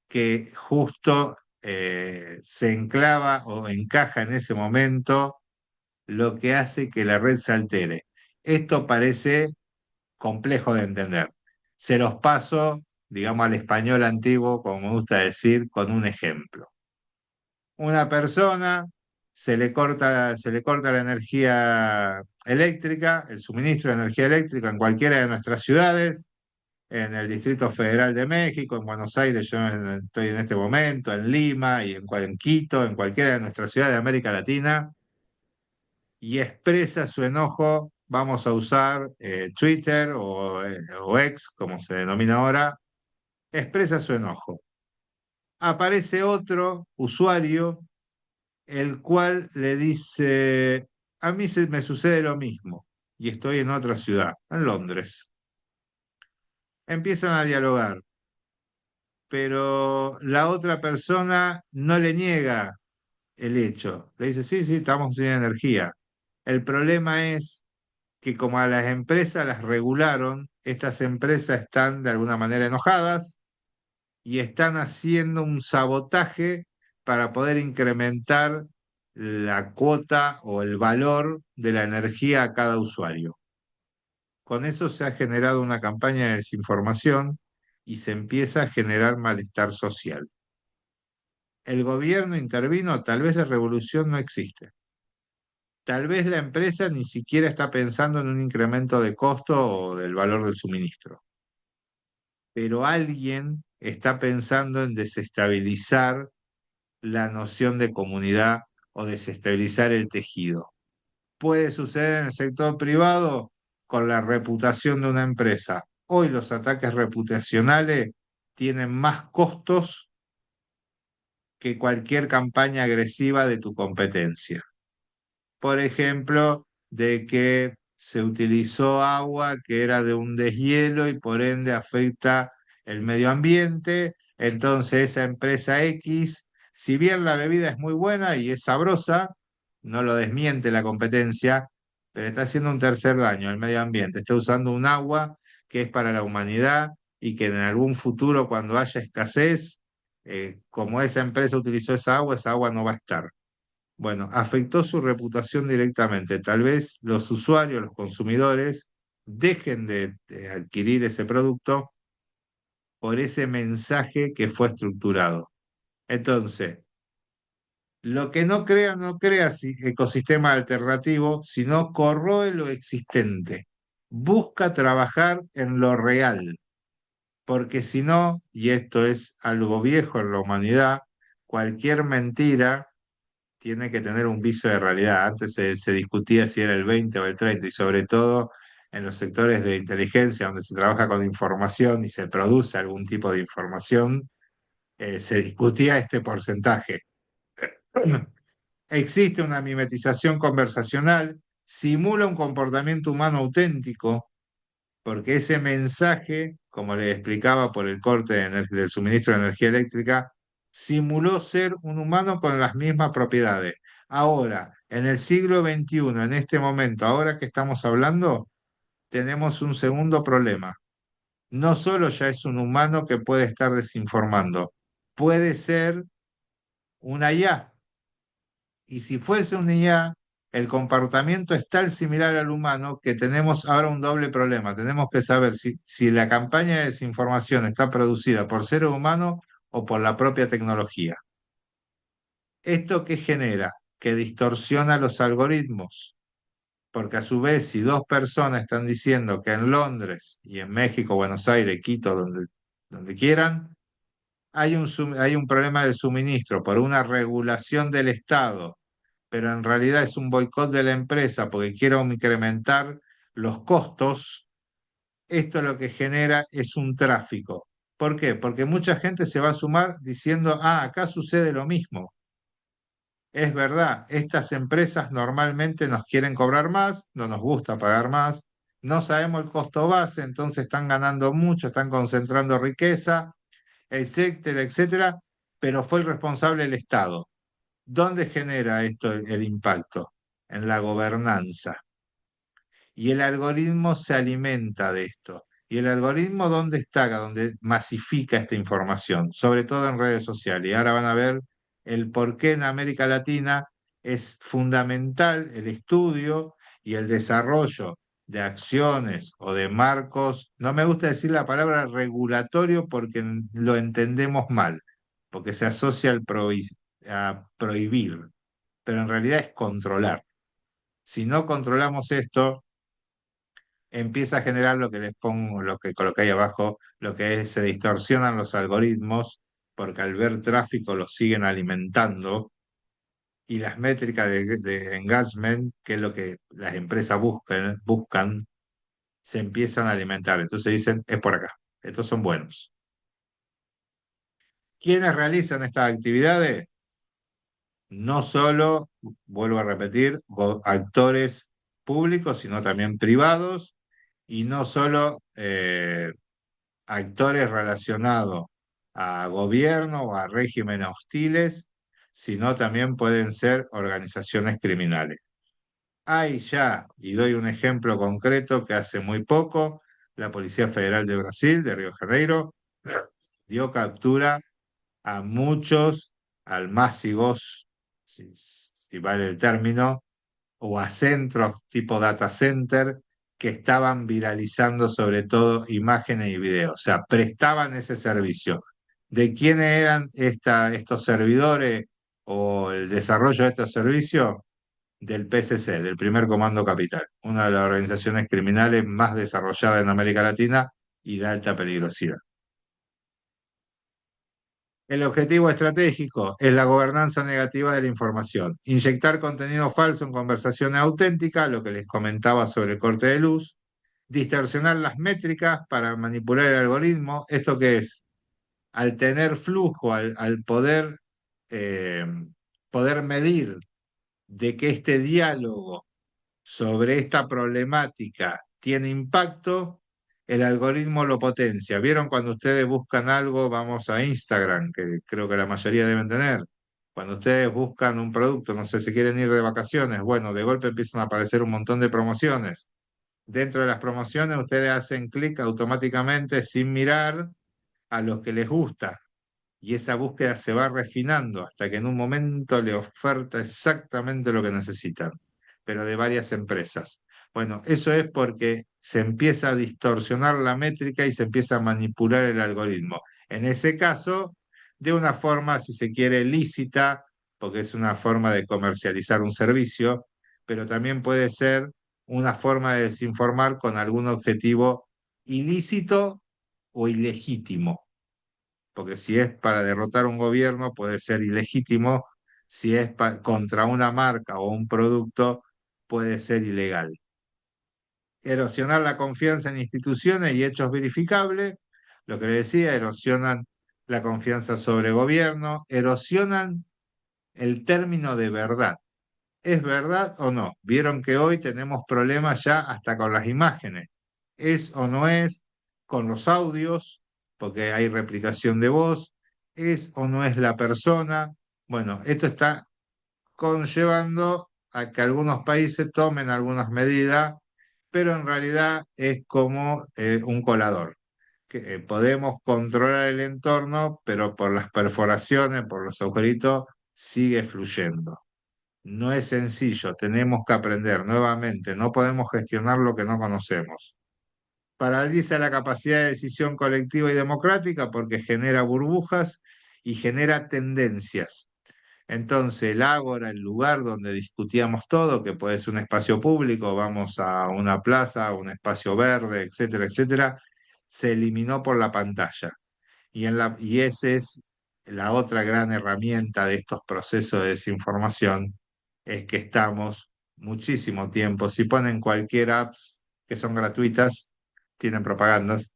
que justo se enclava o encaja en ese momento, lo que hace que la red se altere. Esto parece complejo de entender. Se los paso, digamos, al español antiguo, como me gusta decir, con un ejemplo. Una persona se le corta la energía eléctrica, el suministro de energía eléctrica en cualquiera de nuestras ciudades, en el Distrito Federal de México, en Buenos Aires, estoy en este momento, en Lima y en Quito, en cualquiera de nuestras ciudades de América Latina, y expresa su enojo, vamos a usar Twitter o X, como se denomina ahora, expresa su enojo. Aparece otro usuario, el cual le dice, a mí me sucede lo mismo y estoy en otra ciudad, en Londres. Empiezan a dialogar, pero la otra persona no le niega el hecho. Le dice, sí, sí, estamos sin energía. El problema es que como a las empresas las regularon, estas empresas están de alguna manera enojadas y están haciendo un sabotaje para poder incrementar la cuota o el valor de la energía a cada usuario. Con eso se ha generado una campaña de desinformación y se empieza a generar malestar social. El gobierno intervino, tal vez la revolución no existe. Tal vez la empresa ni siquiera está pensando en un incremento de costo o del valor del suministro, pero alguien está pensando en desestabilizar la noción de comunidad o desestabilizar el tejido. Puede suceder en el sector privado con la reputación de una empresa. Hoy los ataques reputacionales tienen más costos que cualquier campaña agresiva de tu competencia. Por ejemplo, de que se utilizó agua que era de un deshielo y por ende afecta el medio ambiente. Entonces esa empresa X, si bien la bebida es muy buena y es sabrosa, no lo desmiente la competencia, pero está haciendo un tercer daño al medio ambiente. Está usando un agua que es para la humanidad y que en algún futuro, cuando haya escasez, como esa empresa utilizó esa agua no va a estar. Bueno, afectó su reputación directamente. Tal vez los usuarios, los consumidores, dejen de adquirir ese producto por ese mensaje que fue estructurado. Entonces, lo que no crea ecosistema alternativo, sino corroe lo existente. Busca trabajar en lo real, porque si no, y esto es algo viejo en la humanidad, cualquier mentira tiene que tener un viso de realidad. Antes se discutía si era el 20 o el 30 y sobre todo en los sectores de inteligencia donde se trabaja con información y se produce algún tipo de información, se discutía este porcentaje. Existe una mimetización conversacional, simula un comportamiento humano auténtico, porque ese mensaje, como le explicaba por el corte del suministro de energía eléctrica, simuló ser un humano con las mismas propiedades. Ahora, en el siglo XXI, en este momento, ahora que estamos hablando, tenemos un segundo problema. No solo ya es un humano que puede estar desinformando, puede ser una IA. Y si fuese una IA, el comportamiento es tan similar al humano que tenemos ahora un doble problema. Tenemos que saber si la campaña de desinformación está producida por seres humanos o por la propia tecnología. ¿Esto qué genera? Que distorsiona los algoritmos, porque a su vez, si dos personas están diciendo que en Londres y en México, Buenos Aires, Quito, donde quieran, hay un problema del suministro por una regulación del Estado, pero en realidad es un boicot de la empresa porque quiere incrementar los costos, esto lo que genera es un tráfico. ¿Por qué? Porque mucha gente se va a sumar diciendo, ah, acá sucede lo mismo. Es verdad, estas empresas normalmente nos quieren cobrar más, no nos gusta pagar más, no sabemos el costo base, entonces están ganando mucho, están concentrando riqueza, etcétera, etcétera, pero fue el responsable el Estado. ¿Dónde genera esto el impacto? En la gobernanza. Y el algoritmo se alimenta de esto. ¿Y el algoritmo dónde está? Donde masifica esta información, sobre todo en redes sociales. Y ahora van a ver el por qué en América Latina es fundamental el estudio y el desarrollo de acciones o de marcos. No me gusta decir la palabra regulatorio porque lo entendemos mal, porque se asocia a prohibir, pero en realidad es controlar. Si no controlamos esto, empieza a generar lo que les pongo, lo que coloqué ahí abajo, lo que es, se distorsionan los algoritmos, porque al ver tráfico los siguen alimentando, y las métricas de engagement, que es lo que las empresas buscan, se empiezan a alimentar. Entonces dicen, es por acá, estos son buenos. ¿Quiénes realizan estas actividades? No solo, vuelvo a repetir, actores públicos, sino también privados, y no solo actores relacionados a gobierno o a regímenes hostiles, sino también pueden ser organizaciones criminales. Hay ya, y doy un ejemplo concreto que hace muy poco, la Policía Federal de Brasil, de Río de Janeiro, dio captura a muchos almácigos, si vale el término, o a centros tipo data center que estaban viralizando sobre todo imágenes y videos, o sea, prestaban ese servicio. ¿De quiénes eran estos servidores o el desarrollo de estos servicios? Del PCC, del Primer Comando Capital, una de las organizaciones criminales más desarrolladas en América Latina y de alta peligrosidad. El objetivo estratégico es la gobernanza negativa de la información, inyectar contenido falso en conversaciones auténticas, lo que les comentaba sobre el corte de luz, distorsionar las métricas para manipular el algoritmo. ¿Esto qué es? Al tener flujo, al eh, poder medir de que este diálogo sobre esta problemática tiene impacto, el algoritmo lo potencia. ¿Vieron cuando ustedes buscan algo? Vamos a Instagram, que creo que la mayoría deben tener. Cuando ustedes buscan un producto, no sé si quieren ir de vacaciones, bueno, de golpe empiezan a aparecer un montón de promociones. Dentro de las promociones, ustedes hacen clic automáticamente sin mirar a los que les gusta y esa búsqueda se va refinando hasta que en un momento le oferta exactamente lo que necesitan, pero de varias empresas. Bueno, eso es porque se empieza a distorsionar la métrica y se empieza a manipular el algoritmo. En ese caso, de una forma, si se quiere, lícita, porque es una forma de comercializar un servicio, pero también puede ser una forma de desinformar con algún objetivo ilícito o ilegítimo, porque si es para derrotar un gobierno puede ser ilegítimo, si es contra una marca o un producto puede ser ilegal. Erosionar la confianza en instituciones y hechos verificables, lo que le decía, erosionan la confianza sobre gobierno, erosionan el término de verdad. ¿Es verdad o no? Vieron que hoy tenemos problemas ya hasta con las imágenes. ¿Es o no es? Con los audios, porque hay replicación de voz. ¿Es o no es la persona? Bueno, esto está conllevando a que algunos países tomen algunas medidas, pero en realidad es como un colador, que podemos controlar el entorno, pero por las perforaciones, por los agujeritos, sigue fluyendo. No es sencillo, tenemos que aprender nuevamente, no podemos gestionar lo que no conocemos. Paraliza la capacidad de decisión colectiva y democrática porque genera burbujas y genera tendencias. Entonces, el ágora, el lugar donde discutíamos todo, que puede ser un espacio público, vamos a una plaza, un espacio verde, etcétera, etcétera, se eliminó por la pantalla. Y esa es la otra gran herramienta de estos procesos de desinformación, es que estamos muchísimo tiempo. Si ponen cualquier apps que son gratuitas, tienen propagandas,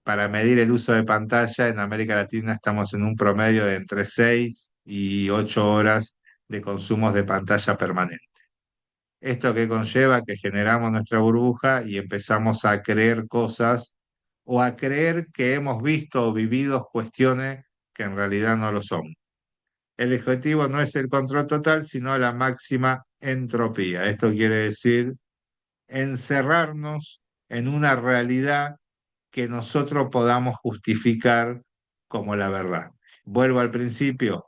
para medir el uso de pantalla, en América Latina estamos en un promedio de entre 6 y 8 horas de consumos de pantalla permanente. Esto que conlleva que generamos nuestra burbuja y empezamos a creer cosas o a creer que hemos visto o vivido cuestiones que en realidad no lo son. El objetivo no es el control total, sino la máxima entropía. Esto quiere decir encerrarnos en una realidad que nosotros podamos justificar como la verdad. Vuelvo al principio,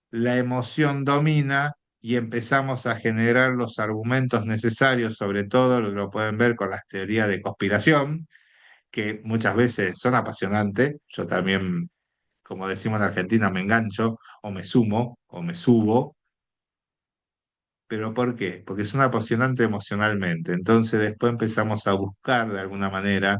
la emoción domina y empezamos a generar los argumentos necesarios, sobre todo lo pueden ver con las teorías de conspiración, que muchas veces son apasionantes. Yo también, como decimos en Argentina, me engancho o me sumo o me subo. ¿Pero por qué? Porque son apasionantes emocionalmente. Entonces después empezamos a buscar de alguna manera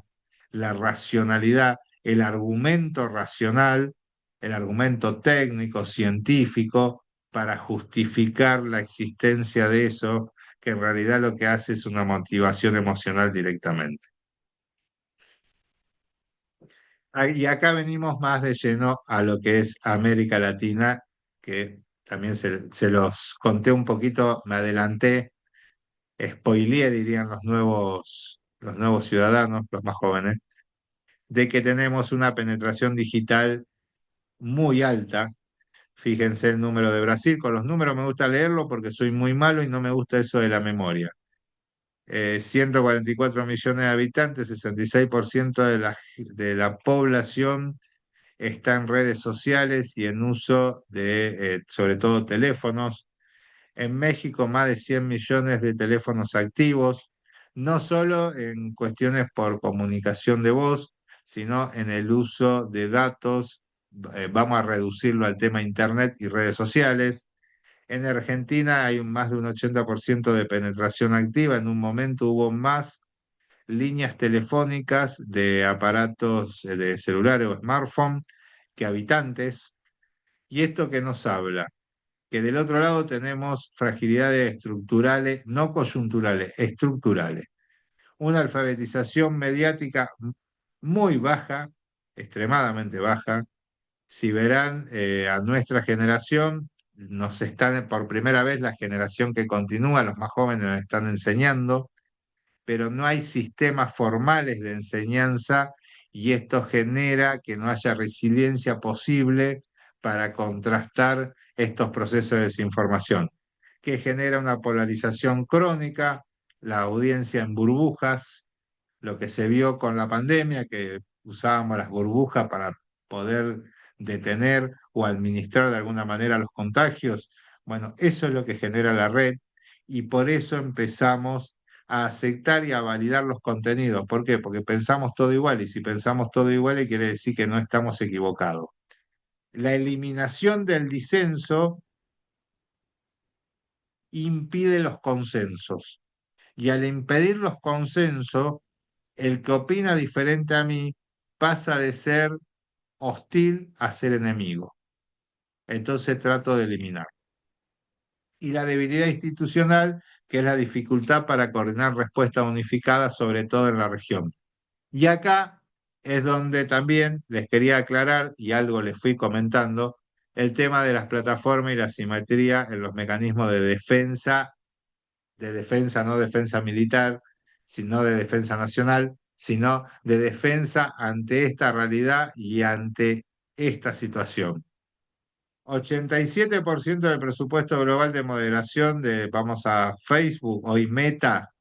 la racionalidad, el argumento racional, el argumento técnico, científico, para justificar la existencia de eso, que en realidad lo que hace es una motivación emocional directamente. Y acá venimos más de lleno a lo que es América Latina, que también se los conté un poquito, me adelanté, spoileé, dirían los nuevos ciudadanos, los más jóvenes, de que tenemos una penetración digital muy alta. Fíjense el número de Brasil, con los números me gusta leerlo porque soy muy malo y no me gusta eso de la memoria. 144 millones de habitantes, 66% de la población está en redes sociales y en uso de, sobre todo, teléfonos. En México, más de 100 millones de teléfonos activos, no solo en cuestiones por comunicación de voz, sino en el uso de datos. Vamos a reducirlo al tema Internet y redes sociales. En Argentina hay más de un 80% de penetración activa. En un momento hubo más líneas telefónicas de aparatos de celulares o smartphone que habitantes. ¿Y esto qué nos habla? Que del otro lado tenemos fragilidades estructurales, no coyunturales, estructurales. Una alfabetización mediática muy baja, extremadamente baja. Si verán a nuestra generación, nos están por primera vez la generación que continúa, los más jóvenes nos están enseñando, pero no hay sistemas formales de enseñanza y esto genera que no haya resiliencia posible para contrastar estos procesos de desinformación, que genera una polarización crónica, la audiencia en burbujas, lo que se vio con la pandemia, que usábamos las burbujas para poder detener o administrar de alguna manera los contagios. Bueno, eso es lo que genera la red y por eso empezamos a aceptar y a validar los contenidos. ¿Por qué? Porque pensamos todo igual y si pensamos todo igual quiere decir que no estamos equivocados. La eliminación del disenso impide los consensos y al impedir los consensos, el que opina diferente a mí pasa de ser hostil a ser enemigo. Entonces trato de eliminar. Y la debilidad institucional, que es la dificultad para coordinar respuestas unificadas, sobre todo en la región. Y acá es donde también les quería aclarar, y algo les fui comentando, el tema de las plataformas y la simetría en los mecanismos de defensa, no defensa militar, sino de defensa nacional, sino de defensa ante esta realidad y ante esta situación. 87% del presupuesto global de moderación de, vamos a Facebook, hoy Meta,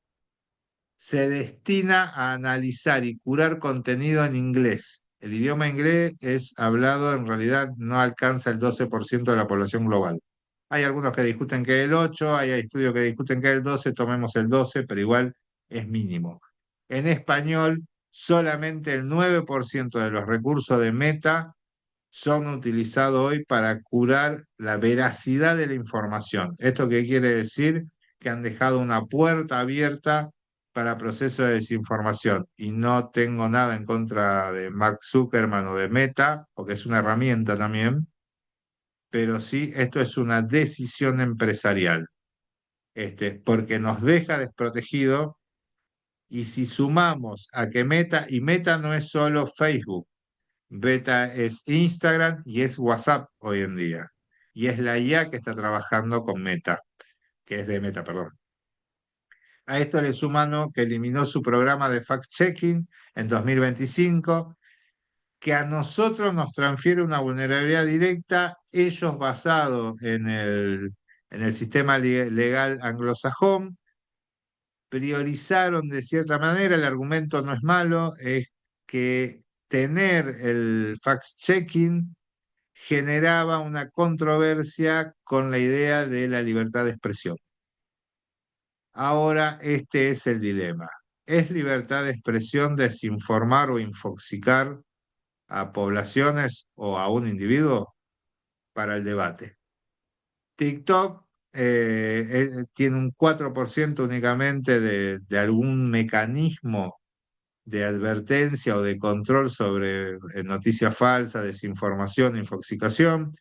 se destina a analizar y curar contenido en inglés. El idioma inglés es hablado, en realidad no alcanza el 12% de la población global. Hay algunos que discuten que es el 8, hay estudios que discuten que es el 12, tomemos el 12, pero igual es mínimo. En español, solamente el 9% de los recursos de Meta son utilizados hoy para curar la veracidad de la información. ¿Esto qué quiere decir? Que han dejado una puerta abierta para procesos de desinformación. Y no tengo nada en contra de Mark Zuckerman o de Meta, porque es una herramienta también, pero sí, esto es una decisión empresarial, porque nos deja desprotegidos. Y si sumamos a que Meta, y Meta no es solo Facebook, Meta es Instagram y es WhatsApp hoy en día. Y es la IA que está trabajando con Meta, que es de Meta, perdón. A esto le sumamos que eliminó su programa de fact-checking en 2025, que a nosotros nos transfiere una vulnerabilidad directa, ellos basados en el sistema legal anglosajón, priorizaron de cierta manera, el argumento no es malo, es que tener el fact-checking generaba una controversia con la idea de la libertad de expresión. Ahora este es el dilema. ¿Es libertad de expresión desinformar o infoxicar a poblaciones o a un individuo? Para el debate? TikTok tiene un 4% únicamente de algún mecanismo de advertencia o de control sobre noticias falsas, desinformación, infoxicación.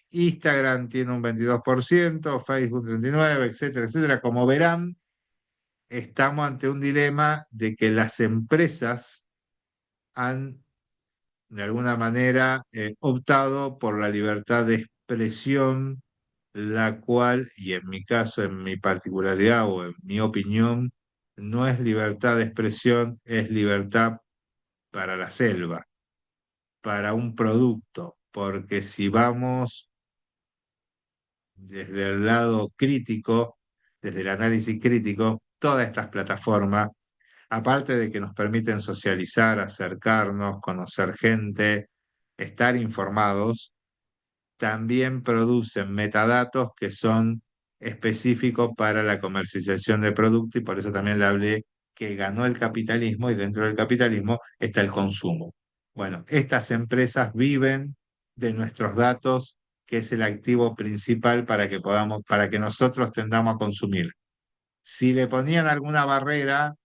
Instagram tiene un 22%, Facebook 39%, etcétera, etcétera. Como verán, estamos ante un dilema de que las empresas han de alguna manera, optado por la libertad de expresión, la cual, y en mi caso, en mi particularidad o en mi opinión, no es libertad de expresión, es libertad para la selva, para un producto, porque si vamos desde el lado crítico, desde el análisis crítico, todas estas plataformas, aparte de que nos permiten socializar, acercarnos, conocer gente, estar informados, también producen metadatos que son específicos para la comercialización de producto y por eso también le hablé que ganó el capitalismo y dentro del capitalismo está el consumo. Bueno, estas empresas viven de nuestros datos, que es el activo principal para que podamos, para que nosotros tendamos a consumir. Si le ponían alguna barrera,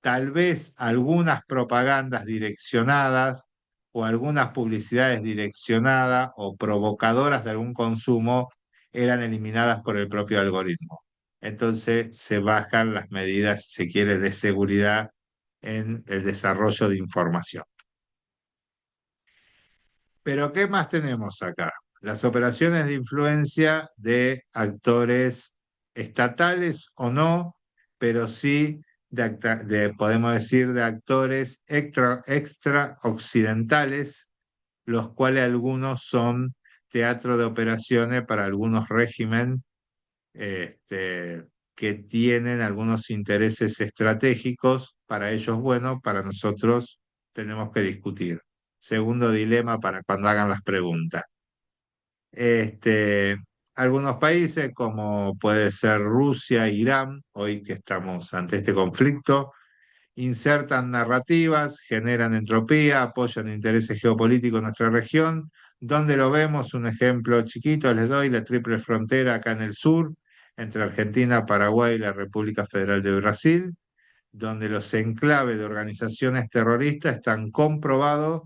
tal vez algunas propagandas direccionadas o algunas publicidades direccionadas o provocadoras de algún consumo eran eliminadas por el propio algoritmo. Entonces se bajan las medidas, si se quiere, de seguridad en el desarrollo de información. Pero ¿qué más tenemos acá? Las operaciones de influencia de actores estatales o no, pero sí podemos decir, de actores extra occidentales, los cuales algunos son teatro de operaciones para algunos regímenes que tienen algunos intereses estratégicos, para ellos bueno, para nosotros tenemos que discutir. Segundo dilema para cuando hagan las preguntas. Este, algunos países, como puede ser Rusia, Irán, hoy que estamos ante este conflicto, insertan narrativas, generan entropía, apoyan intereses geopolíticos en nuestra región. ¿Dónde lo vemos? Un ejemplo chiquito, les doy la triple frontera acá en el sur, entre Argentina, Paraguay y la República Federal de Brasil, donde los enclaves de organizaciones terroristas están comprobados,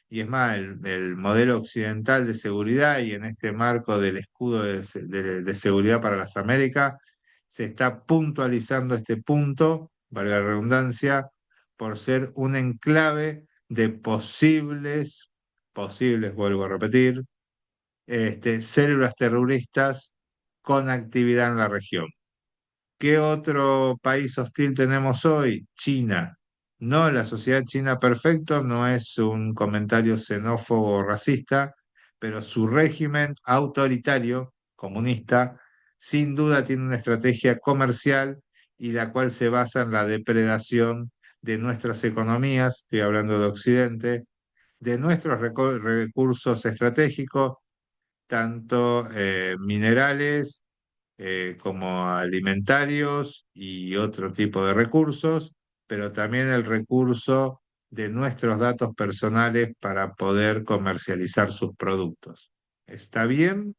y es más, el modelo occidental de seguridad y en este marco del escudo de seguridad para las Américas, se está puntualizando este punto, valga la redundancia, por ser un enclave de posibles, vuelvo a repetir, células terroristas con actividad en la región. ¿Qué otro país hostil tenemos hoy? China. No, la sociedad china perfecto no es un comentario xenófobo o racista, pero su régimen autoritario, comunista, sin duda tiene una estrategia comercial y la cual se basa en la depredación de nuestras economías, estoy hablando de Occidente, de nuestros recursos estratégicos, tanto minerales como alimentarios y otro tipo de recursos, pero también el recurso de nuestros datos personales para poder comercializar sus productos. ¿Está bien?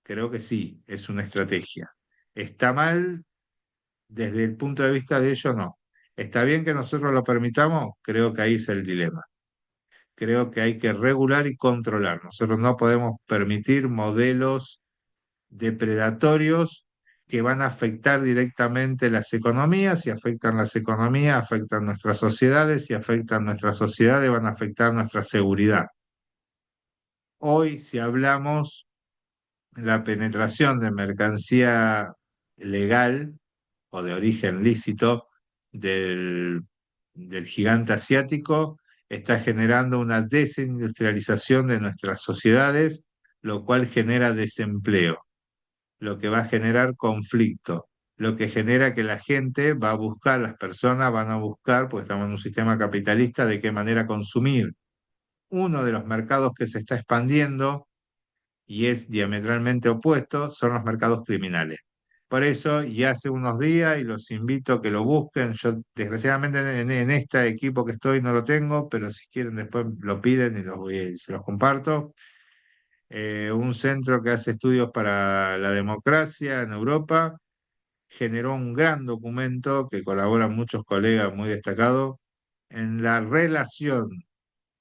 Creo que sí, es una estrategia. ¿Está mal? Desde el punto de vista de ello, no. ¿Está bien que nosotros lo permitamos? Creo que ahí es el dilema. Creo que hay que regular y controlar. Nosotros no podemos permitir modelos depredatorios que van a afectar directamente las economías. Si afectan las economías, afectan nuestras sociedades. Si afectan nuestras sociedades, van a afectar nuestra seguridad. Hoy, si hablamos de la penetración de mercancía legal o de origen lícito del gigante asiático, está generando una desindustrialización de nuestras sociedades, lo cual genera desempleo, lo que va a generar conflicto, lo que genera que la gente va a buscar, las personas van a buscar, porque estamos en un sistema capitalista, de qué manera consumir. Uno de los mercados que se está expandiendo y es diametralmente opuesto son los mercados criminales. Por eso, y hace unos días, y los invito a que lo busquen, yo desgraciadamente en este equipo que estoy no lo tengo, pero si quieren después lo piden y se los comparto. Un centro que hace estudios para la democracia en Europa generó un gran documento que colaboran muchos colegas muy destacados en la relación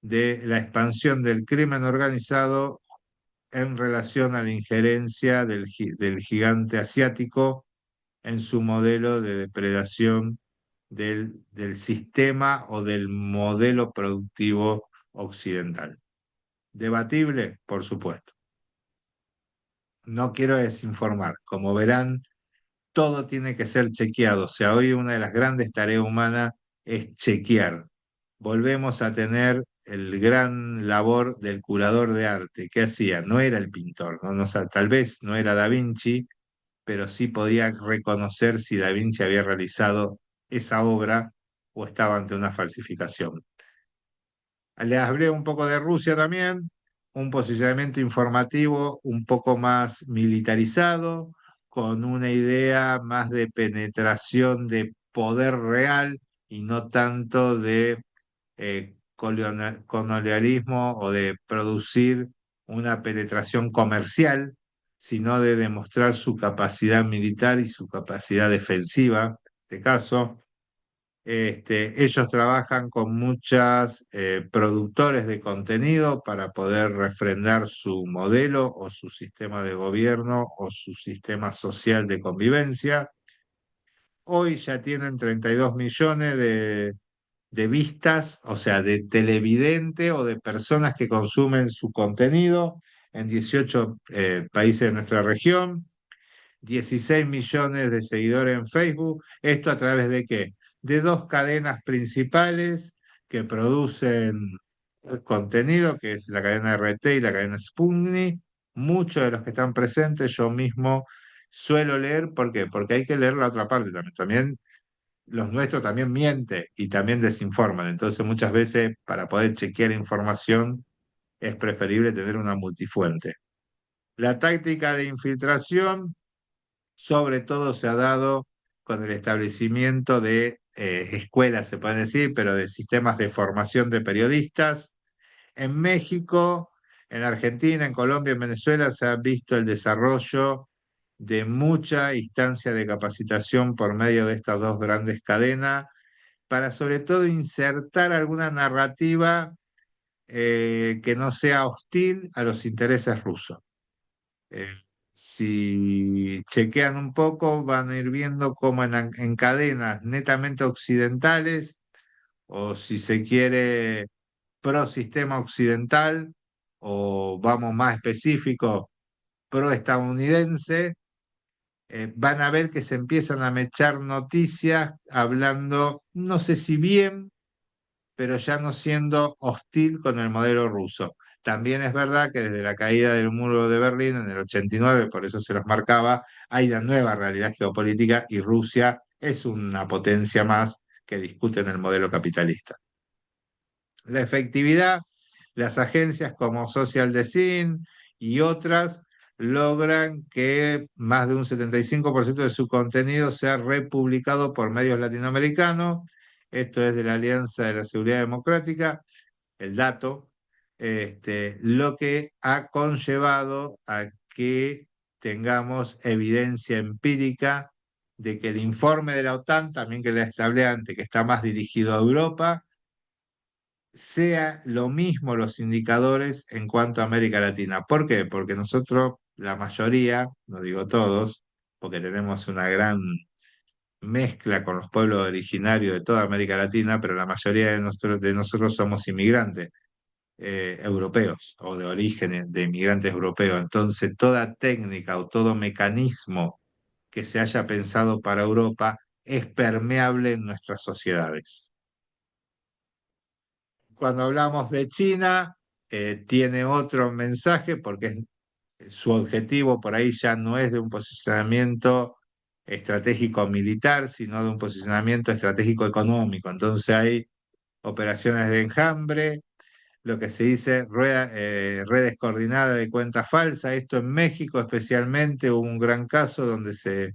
de la expansión del crimen organizado en relación a la injerencia del gigante asiático en su modelo de depredación del sistema o del modelo productivo occidental. ¿Debatible? Por supuesto. No quiero desinformar. Como verán, todo tiene que ser chequeado. O sea, hoy una de las grandes tareas humanas es chequear. Volvemos a tener el gran labor del curador de arte. ¿Qué hacía? No era el pintor, ¿no? No, o sea, tal vez no era Da Vinci, pero sí podía reconocer si Da Vinci había realizado esa obra o estaba ante una falsificación. Le hablé un poco de Rusia también, un posicionamiento informativo un poco más militarizado, con una idea más de penetración de poder real y no tanto de colonialismo o de producir una penetración comercial, sino de demostrar su capacidad militar y su capacidad defensiva, en este caso. Ellos trabajan con muchos productores de contenido para poder refrendar su modelo o su sistema de gobierno o su sistema social de convivencia. Hoy ya tienen 32 millones de vistas, o sea, de televidente o de personas que consumen su contenido en 18 países de nuestra región. 16 millones de seguidores en Facebook. ¿Esto a través de qué? De dos cadenas principales que producen contenido, que es la cadena RT y la cadena Sputnik. Muchos de los que están presentes, yo mismo suelo leer, ¿por qué? Porque hay que leer la otra parte también. También los nuestros también mienten y también desinforman. Entonces, muchas veces, para poder chequear información, es preferible tener una multifuente. La táctica de infiltración sobre todo se ha dado con el establecimiento de escuelas, se pueden decir, pero de sistemas de formación de periodistas. En México, en Argentina, en Colombia, en Venezuela se ha visto el desarrollo de mucha instancia de capacitación por medio de estas dos grandes cadenas, para sobre todo insertar alguna narrativa que no sea hostil a los intereses rusos. Eh, si chequean un poco, van a ir viendo cómo en cadenas netamente occidentales, o si se quiere, pro sistema occidental, o vamos más específico, pro estadounidense, van a ver que se empiezan a mechar noticias hablando, no sé si bien, pero ya no siendo hostil con el modelo ruso. También es verdad que desde la caída del muro de Berlín en el 89, por eso se los marcaba, hay una nueva realidad geopolítica y Rusia es una potencia más que discute en el modelo capitalista. La efectividad, las agencias como Social Design y otras logran que más de un 75% de su contenido sea republicado por medios latinoamericanos. Esto es de la Alianza de la Seguridad Democrática, el dato, lo que ha conllevado a que tengamos evidencia empírica de que el informe de la OTAN, también que les hablé antes, que está más dirigido a Europa, sea lo mismo los indicadores en cuanto a América Latina. ¿Por qué? Porque nosotros, la mayoría, no digo todos, porque tenemos una gran mezcla con los pueblos originarios de toda América Latina, pero la mayoría de nosotros somos inmigrantes europeos o de origen de inmigrantes europeos. Entonces, toda técnica o todo mecanismo que se haya pensado para Europa es permeable en nuestras sociedades. Cuando hablamos de China, tiene otro mensaje porque su objetivo por ahí ya no es de un posicionamiento estratégico militar, sino de un posicionamiento estratégico económico. Entonces hay operaciones de enjambre, lo que se dice redes coordinadas de cuentas falsas. Esto en México especialmente hubo un gran caso donde se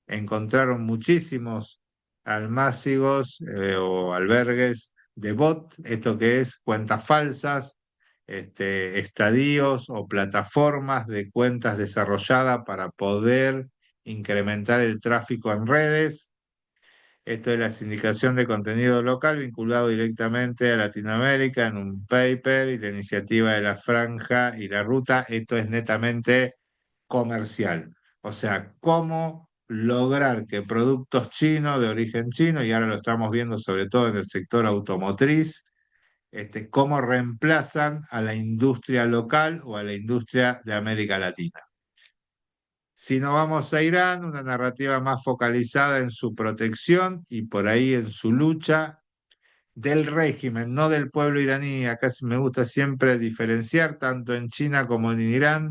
encontraron muchísimos almácigos o albergues de bot, esto que es cuentas falsas, estadios o plataformas de cuentas desarrolladas para poder incrementar el tráfico en redes. Esto es la sindicación de contenido local vinculado directamente a Latinoamérica en un paper y la iniciativa de la franja y la ruta. Esto es netamente comercial. O sea, cómo lograr que productos chinos de origen chino, y ahora lo estamos viendo sobre todo en el sector automotriz, cómo reemplazan a la industria local o a la industria de América Latina. Si nos vamos a Irán, una narrativa más focalizada en su protección y por ahí en su lucha del régimen, no del pueblo iraní. Acá me gusta siempre diferenciar, tanto en China como en Irán,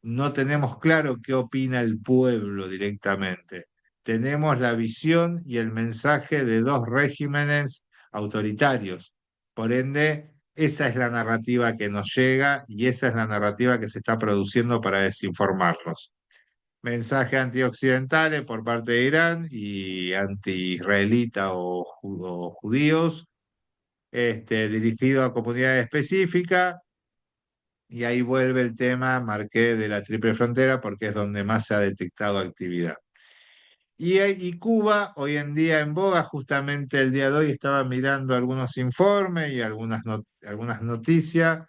no tenemos claro qué opina el pueblo directamente. Tenemos la visión y el mensaje de dos regímenes autoritarios. Por ende, esa es la narrativa que nos llega y esa es la narrativa que se está produciendo para desinformarnos. Mensajes antioccidentales por parte de Irán y anti-israelita o judíos, dirigido a comunidades específicas, y ahí vuelve el tema, marqué, de la Triple Frontera, porque es donde más se ha detectado actividad. Y Cuba, hoy en día en boga, justamente el día de hoy estaba mirando algunos informes y algunas noticias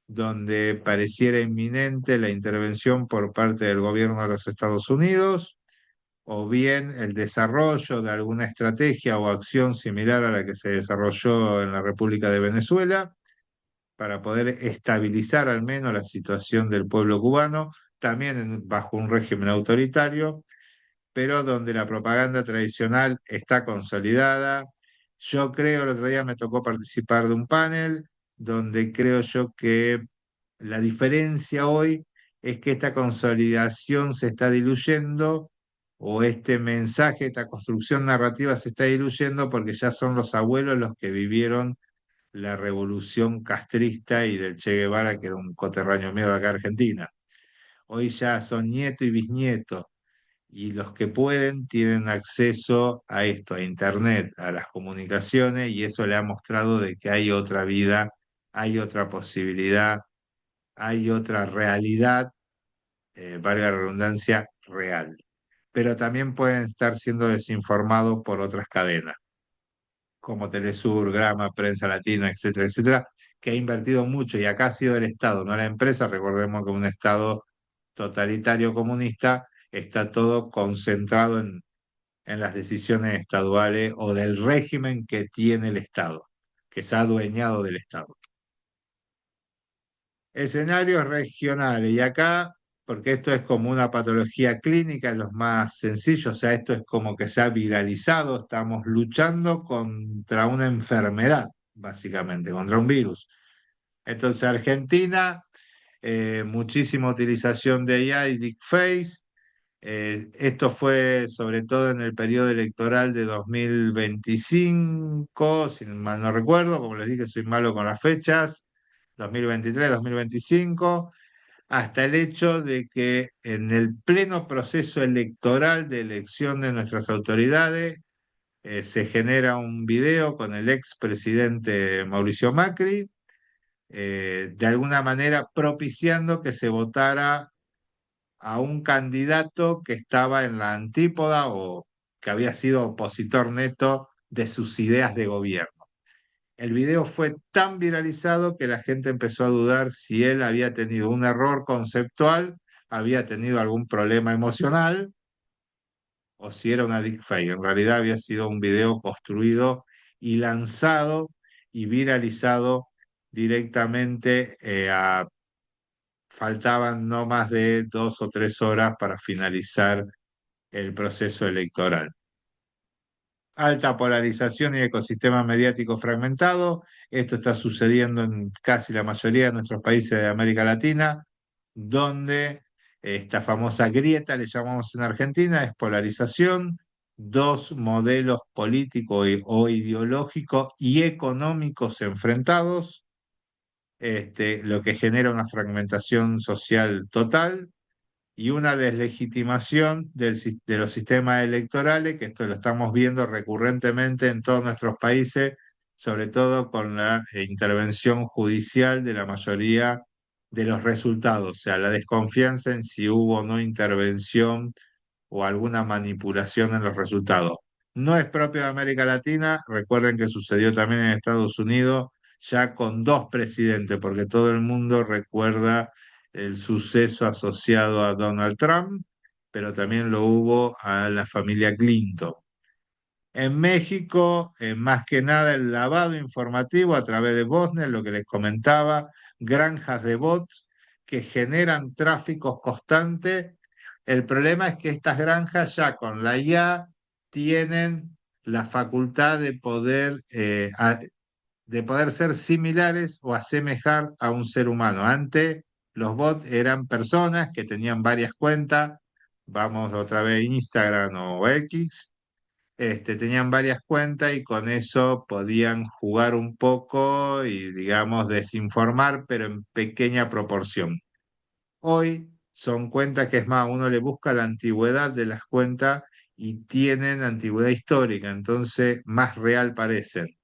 donde pareciera inminente la intervención por parte del gobierno de los Estados Unidos, o bien el desarrollo de alguna estrategia o acción similar a la que se desarrolló en la República de Venezuela, para poder estabilizar al menos la situación del pueblo cubano, también bajo un régimen autoritario, pero donde la propaganda tradicional está consolidada. Yo creo, el otro día me tocó participar de un panel donde creo yo que la diferencia hoy es que esta consolidación se está diluyendo, o este mensaje, esta construcción narrativa se está diluyendo porque ya son los abuelos los que vivieron la revolución castrista y del Che Guevara, que era un coterráneo mío de acá de Argentina. Hoy ya son nieto y bisnieto, y los que pueden tienen acceso a esto, a Internet, a las comunicaciones, y eso le ha mostrado de que hay otra vida, hay otra posibilidad, hay otra realidad, valga la redundancia, real. Pero también pueden estar siendo desinformados por otras cadenas, como Telesur, Grama, Prensa Latina, etcétera, etcétera, que ha invertido mucho, y acá ha sido el Estado, no la empresa. Recordemos que un Estado totalitario comunista está todo concentrado en las decisiones estaduales o del régimen que tiene el Estado, que se ha adueñado del Estado. Escenarios regionales, y acá, porque esto es como una patología clínica, es lo más sencillo, o sea, esto es como que se ha viralizado, estamos luchando contra una enfermedad, básicamente, contra un virus. Entonces, Argentina, muchísima utilización de IA y deepfakes. Esto fue sobre todo en el periodo electoral de 2025, si mal no recuerdo, como les dije, soy malo con las fechas, 2023, 2025, hasta el hecho de que en el pleno proceso electoral de elección de nuestras autoridades, se genera un video con el expresidente Mauricio Macri, de alguna manera propiciando que se votara a un candidato que estaba en la antípoda o que había sido opositor neto de sus ideas de gobierno. El video fue tan viralizado que la gente empezó a dudar si él había tenido un error conceptual, había tenido algún problema emocional, o si era una deepfake. En realidad había sido un video construido y lanzado y viralizado directamente, faltaban no más de 2 o 3 horas para finalizar el proceso electoral. Alta polarización y ecosistema mediático fragmentado. Esto está sucediendo en casi la mayoría de nuestros países de América Latina, donde esta famosa grieta, le llamamos en Argentina, es polarización, dos modelos políticos o ideológicos y económicos enfrentados, lo que genera una fragmentación social total y una deslegitimación de los sistemas electorales, que esto lo estamos viendo recurrentemente en todos nuestros países, sobre todo con la intervención judicial de la mayoría de los resultados, o sea, la desconfianza en si hubo o no intervención o alguna manipulación en los resultados. No es propio de América Latina, recuerden que sucedió también en Estados Unidos, ya con dos presidentes, porque todo el mundo recuerda el suceso asociado a Donald Trump, pero también lo hubo a la familia Clinton. En México, más que nada el lavado informativo a través de botnet, lo que les comentaba, granjas de bots que generan tráficos constantes. El problema es que estas granjas ya con la IA tienen la facultad de poder ser similares o asemejar a un ser humano. Antes los bots eran personas que tenían varias cuentas, vamos otra vez a Instagram o X, tenían varias cuentas y con eso podían jugar un poco y, digamos, desinformar, pero en pequeña proporción. Hoy son cuentas que, es más, uno le busca la antigüedad de las cuentas y tienen antigüedad histórica, entonces más real parecen.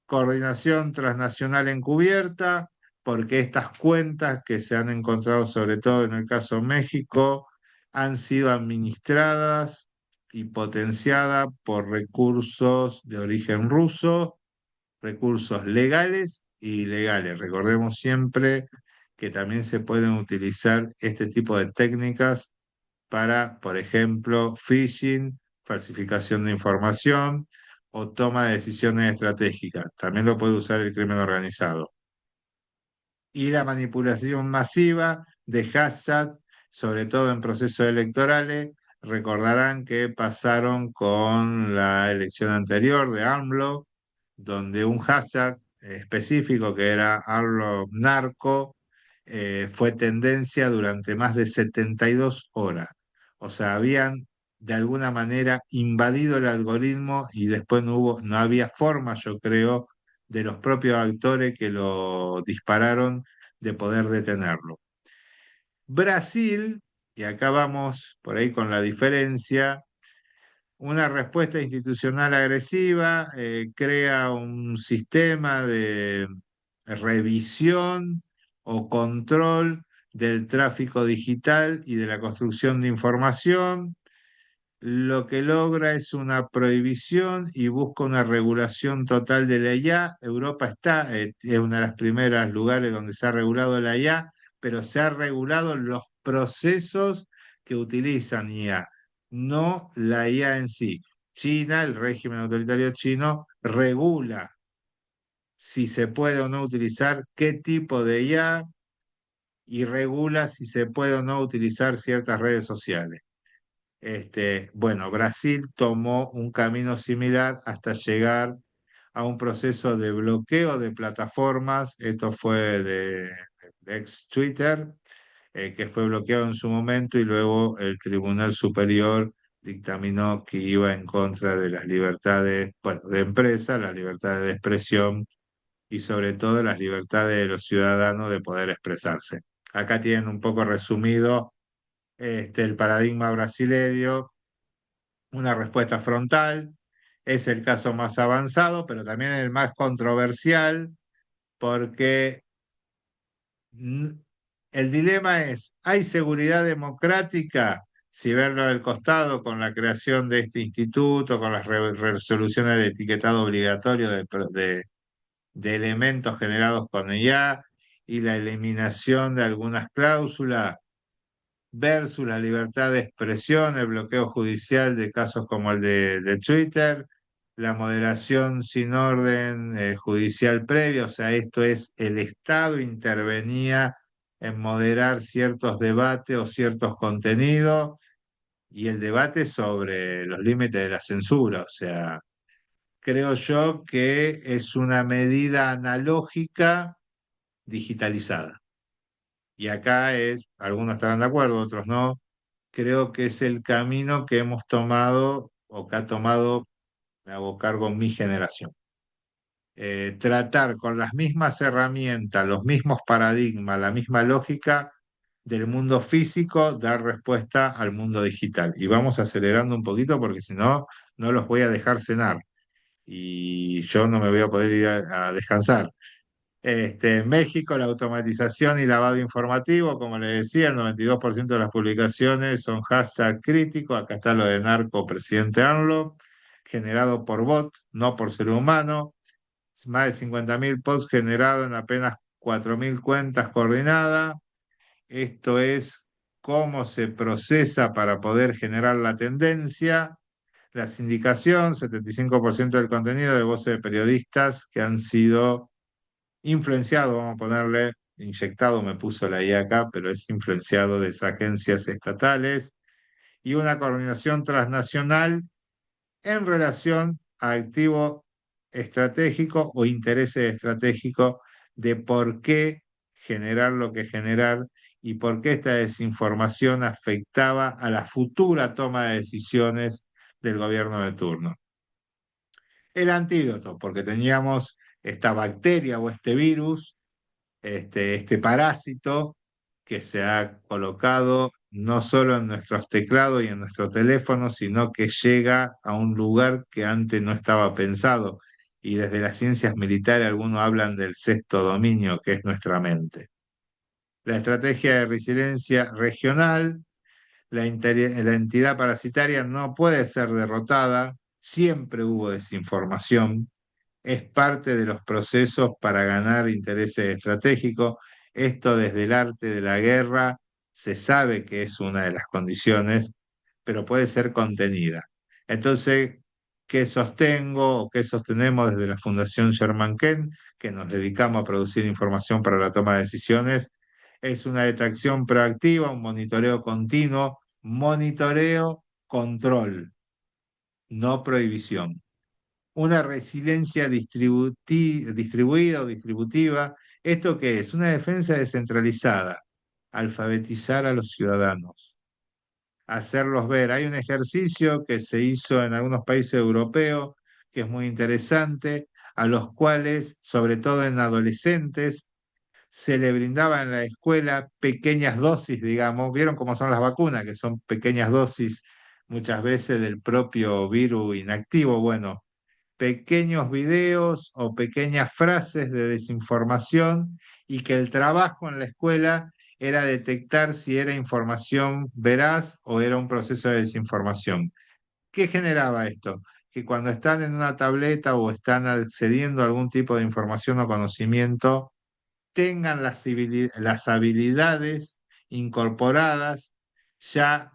Coordinación transnacional encubierta, porque estas cuentas que se han encontrado, sobre todo en el caso México, han sido administradas y potenciadas por recursos de origen ruso, recursos legales y ilegales. Recordemos siempre que también se pueden utilizar este tipo de técnicas para, por ejemplo, phishing, falsificación de información o toma de decisiones estratégicas. También lo puede usar el crimen organizado. Y la manipulación masiva de hashtags, sobre todo en procesos electorales. Recordarán que pasaron con la elección anterior de AMLO, donde un hashtag específico que era AMLO narco fue tendencia durante más de 72 horas. O sea, habían de alguna manera invadido el algoritmo y después no había forma, yo creo, de los propios actores que lo dispararon de poder detenerlo. Brasil, y acá vamos por ahí con la diferencia, una respuesta institucional agresiva, crea un sistema de revisión o control del tráfico digital y de la construcción de información. Lo que logra es una prohibición y busca una regulación total de la IA. Europa es uno de los primeros lugares donde se ha regulado la IA, pero se ha regulado los procesos que utilizan IA, no la IA en sí. China, el régimen autoritario chino, regula si se puede o no utilizar qué tipo de IA y regula si se puede o no utilizar ciertas redes sociales. Bueno, Brasil tomó un camino similar hasta llegar a un proceso de bloqueo de plataformas. Esto fue de ex Twitter, que fue bloqueado en su momento y luego el Tribunal Superior dictaminó que iba en contra de las libertades, bueno, de empresa, las libertades de expresión y sobre todo las libertades de los ciudadanos de poder expresarse. Acá tienen un poco resumido el paradigma brasileño, una respuesta frontal, es el caso más avanzado, pero también el más controversial, porque mm, el dilema es, ¿hay seguridad democrática? Si verlo del costado con la creación de este instituto, con las resoluciones de etiquetado obligatorio de elementos generados con IA y la eliminación de algunas cláusulas, versus la libertad de expresión, el bloqueo judicial de casos como el de Twitter, la moderación sin orden judicial previo, o sea, esto es, el Estado intervenía en moderar ciertos debates o ciertos contenidos y el debate sobre los límites de la censura, o sea, creo yo que es una medida analógica digitalizada. Y acá es, algunos estarán de acuerdo, otros no, creo que es el camino que hemos tomado o que ha tomado, me hago cargo, mi generación. Tratar con las mismas herramientas, los mismos paradigmas, la misma lógica del mundo físico, dar respuesta al mundo digital. Y vamos acelerando un poquito porque si no, no los voy a dejar cenar y yo no me voy a poder ir a descansar. En México, la automatización y lavado informativo, como le decía, el 92% de las publicaciones son hashtag críticos. Acá está lo de narco presidente AMLO, generado por bot, no por ser humano. Más de 50.000 posts generados en apenas 4.000 cuentas coordinadas. Esto es cómo se procesa para poder generar la tendencia. La sindicación, 75% del contenido de voces de periodistas que han sido influenciados, vamos a ponerle, inyectado, me puso la I acá, pero es influenciado de esas agencias estatales, y una coordinación transnacional en relación a activo estratégico o intereses estratégicos de por qué generar lo que generar y por qué esta desinformación afectaba a la futura toma de decisiones del gobierno de turno. El antídoto, porque teníamos esta bacteria o este virus, este parásito que se ha colocado no solo en nuestros teclados y en nuestros teléfonos, sino que llega a un lugar que antes no estaba pensado. Y desde las ciencias militares algunos hablan del sexto dominio, que es nuestra mente. La estrategia de resiliencia regional, la entidad parasitaria no puede ser derrotada, siempre hubo desinformación, es parte de los procesos para ganar intereses estratégicos. Esto desde el arte de la guerra se sabe que es una de las condiciones, pero puede ser contenida. Entonces, ¿qué sostengo o qué sostenemos desde la Fundación Sherman Kent, que nos dedicamos a producir información para la toma de decisiones? Es una detección proactiva, un monitoreo continuo, monitoreo, control, no prohibición. Una resiliencia distribuida o distributiva. ¿Esto qué es? Una defensa descentralizada. Alfabetizar a los ciudadanos, hacerlos ver. Hay un ejercicio que se hizo en algunos países europeos que es muy interesante, a los cuales, sobre todo en adolescentes, se le brindaba en la escuela pequeñas dosis, digamos. ¿Vieron cómo son las vacunas? Que son pequeñas dosis muchas veces del propio virus inactivo. Bueno, pequeños videos o pequeñas frases de desinformación, y que el trabajo en la escuela era detectar si era información veraz o era un proceso de desinformación. ¿Qué generaba esto? Que cuando están en una tableta o están accediendo a algún tipo de información o conocimiento, tengan las habilidades incorporadas ya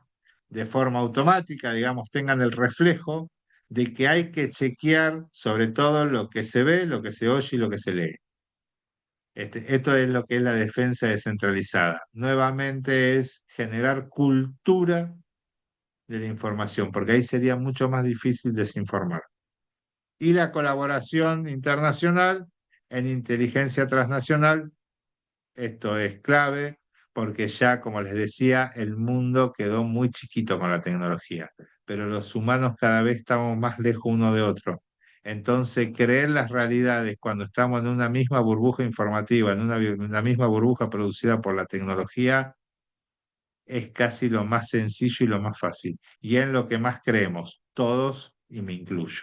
de forma automática, digamos, tengan el reflejo de que hay que chequear sobre todo lo que se ve, lo que se oye y lo que se lee. Esto es lo que es la defensa descentralizada. Nuevamente es generar cultura de la información, porque ahí sería mucho más difícil desinformar. Y la colaboración internacional en inteligencia transnacional. Esto es clave porque ya, como les decía, el mundo quedó muy chiquito con la tecnología, pero los humanos cada vez estamos más lejos uno de otro. Entonces, creer las realidades cuando estamos en una misma burbuja informativa, en una misma burbuja producida por la tecnología, es casi lo más sencillo y lo más fácil. Y en lo que más creemos, todos, y me incluyo.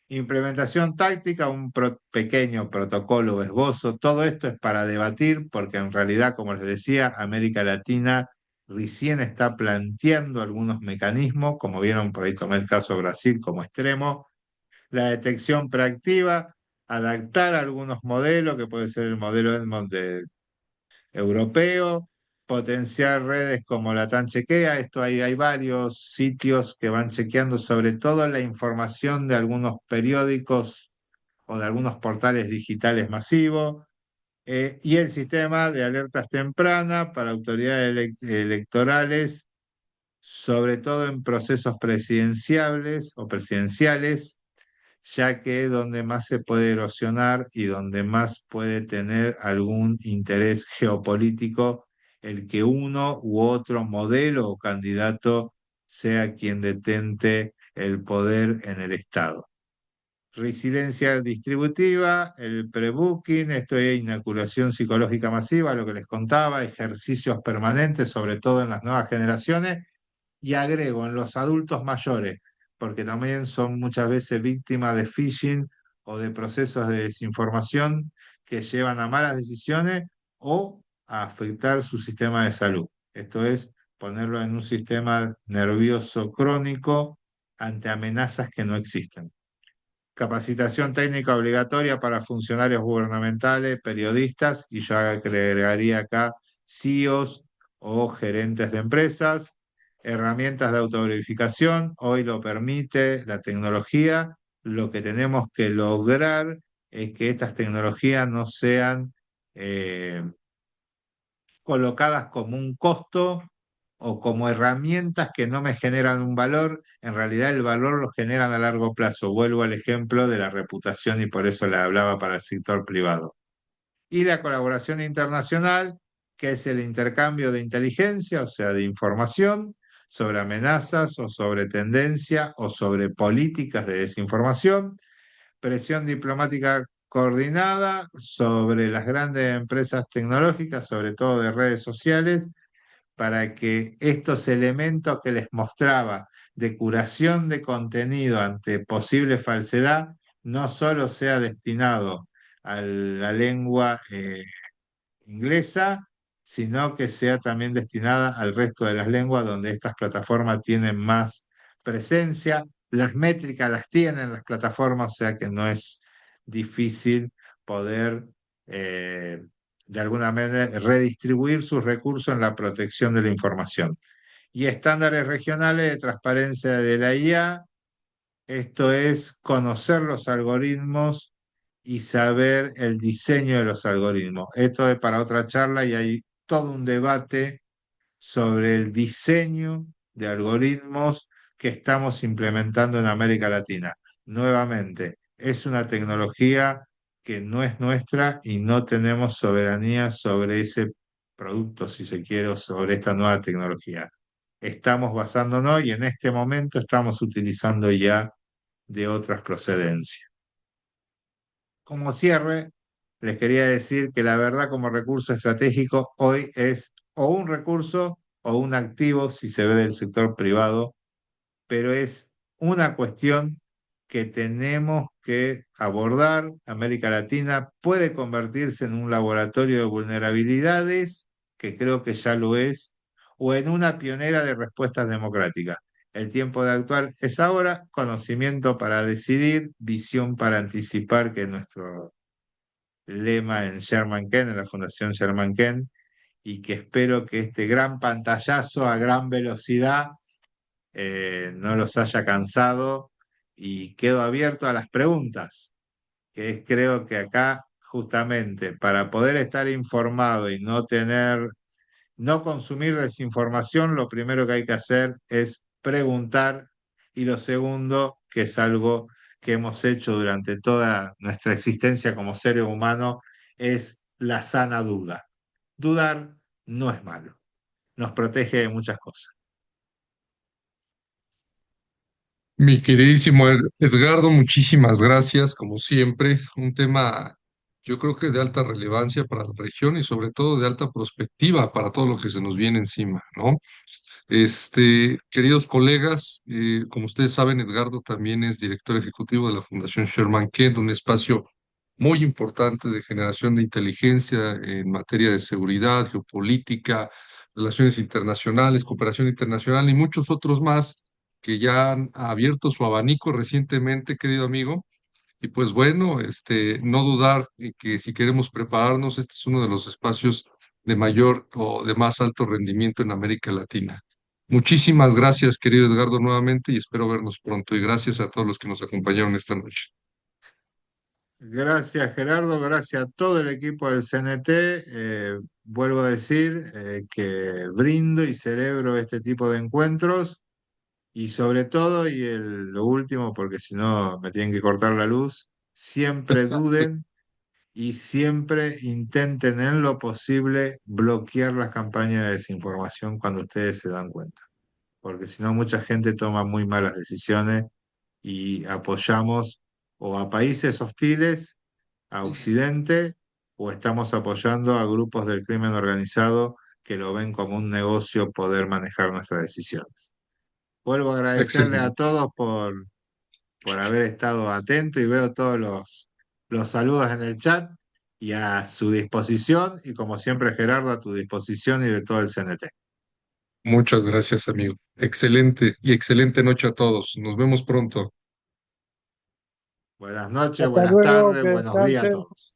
Implementación táctica, un pequeño protocolo o esbozo. Todo esto es para debatir porque en realidad, como les decía, América Latina recién está planteando algunos mecanismos, como vieron por ahí tomé el caso de Brasil como extremo. La detección proactiva, adaptar algunos modelos, que puede ser el modelo Edmond europeo, potenciar redes como la TAN Chequea. Esto hay varios sitios que van chequeando sobre todo la información de algunos periódicos o de algunos portales digitales masivos, y el sistema de alertas tempranas para autoridades electorales, sobre todo en procesos presidenciales o presidenciales, ya que es donde más se puede erosionar y donde más puede tener algún interés geopolítico el que uno u otro modelo o candidato sea quien detente el poder en el Estado. Resiliencia distributiva, el pre-booking, esto es inoculación psicológica masiva, lo que les contaba, ejercicios permanentes, sobre todo en las nuevas generaciones, y agrego en los adultos mayores, porque también son muchas veces víctimas de phishing o de procesos de desinformación que llevan a malas decisiones o a afectar su sistema de salud. Esto es ponerlo en un sistema nervioso crónico ante amenazas que no existen. Capacitación técnica obligatoria para funcionarios gubernamentales, periodistas, y yo agregaría acá CEOs o gerentes de empresas. herramientas de autoverificación, hoy lo permite la tecnología. Lo que tenemos que lograr es que estas tecnologías no sean eh, colocadas como un costo o como herramientas que no me generan un valor. En realidad el valor lo generan a largo plazo. Vuelvo al ejemplo de la reputación y por eso le hablaba para el sector privado. Y la colaboración internacional, que es el intercambio de inteligencia, o sea, de información sobre amenazas o sobre tendencia o sobre políticas de desinformación, presión diplomática coordinada sobre las grandes empresas tecnológicas, sobre todo de redes sociales, para que estos elementos que les mostraba de curación de contenido ante posible falsedad no solo sea destinado a la lengua inglesa, sino que sea también destinada al resto de las lenguas donde estas plataformas tienen más presencia. Las métricas las tienen las plataformas, o sea que no es difícil poder eh, de alguna manera redistribuir sus recursos en la protección de la información. Y estándares regionales de transparencia de la IA, esto es conocer los algoritmos y saber el diseño de los algoritmos. Esto es para otra charla y hay todo un debate sobre el diseño de algoritmos que estamos implementando en América Latina. Nuevamente, es una tecnología que no es nuestra y no tenemos soberanía sobre ese producto, si se quiere, o sobre esta nueva tecnología. Estamos basándonos y en este momento estamos utilizando ya de otras procedencias. Como cierre, les quería decir que la verdad como recurso estratégico hoy es o un recurso o un activo si se ve del sector privado, pero es una cuestión que tenemos que abordar. América Latina puede convertirse en un laboratorio de vulnerabilidades, que creo que ya lo es, o en una pionera de respuestas democráticas. El tiempo de actuar es ahora, conocimiento para decidir, visión para anticipar, que es nuestro lema en Sherman Kent, en la Fundación Sherman Kent, y que espero que este gran pantallazo a gran velocidad no los haya cansado y quedo abierto a las preguntas, que es creo que acá justamente para poder estar informado y no tener, no consumir desinformación, lo primero que hay que hacer es preguntar y lo segundo, que es algo que hemos hecho durante toda nuestra existencia como seres humanos, es la sana duda. Dudar no es malo, nos protege de muchas cosas. Mi queridísimo Edgardo, muchísimas gracias, como siempre. Un tema, yo creo que de alta relevancia para la región y sobre todo de alta perspectiva para todo lo que se nos viene encima, ¿no? Queridos colegas, como ustedes saben, Edgardo también es director ejecutivo de la Fundación Sherman Kent, un espacio muy importante de generación de inteligencia en materia de seguridad, geopolítica, relaciones internacionales, cooperación internacional y muchos otros más que ya han abierto su abanico recientemente, querido amigo. Y pues bueno, no dudar que si queremos prepararnos, este es uno de los espacios de mayor o de más alto rendimiento en América Latina. Muchísimas gracias, querido Edgardo, nuevamente y espero vernos pronto. Y gracias a todos los que nos acompañaron esta noche. Gracias Gerardo, gracias a todo el equipo del CNT. Vuelvo a decir que brindo y celebro este tipo de encuentros y sobre todo, lo último, porque si no me tienen que cortar la luz, siempre duden y siempre intenten en lo posible bloquear las campañas de desinformación cuando ustedes se dan cuenta, porque si no mucha gente toma muy malas decisiones y apoyamos o a países hostiles, a Occidente, o estamos apoyando a grupos del crimen organizado que lo ven como un negocio poder manejar nuestras decisiones. Vuelvo a agradecerle a Excelente. todos por haber estado atentos y veo todos los saludos en el chat y a su disposición y como siempre Gerardo a tu disposición y de todo el CNT. Muchas gracias, amigo. Excelente y excelente noche a todos. Nos vemos pronto. Buenas noches, Hasta buenas luego, tardes, que buenos días a descansen. todos.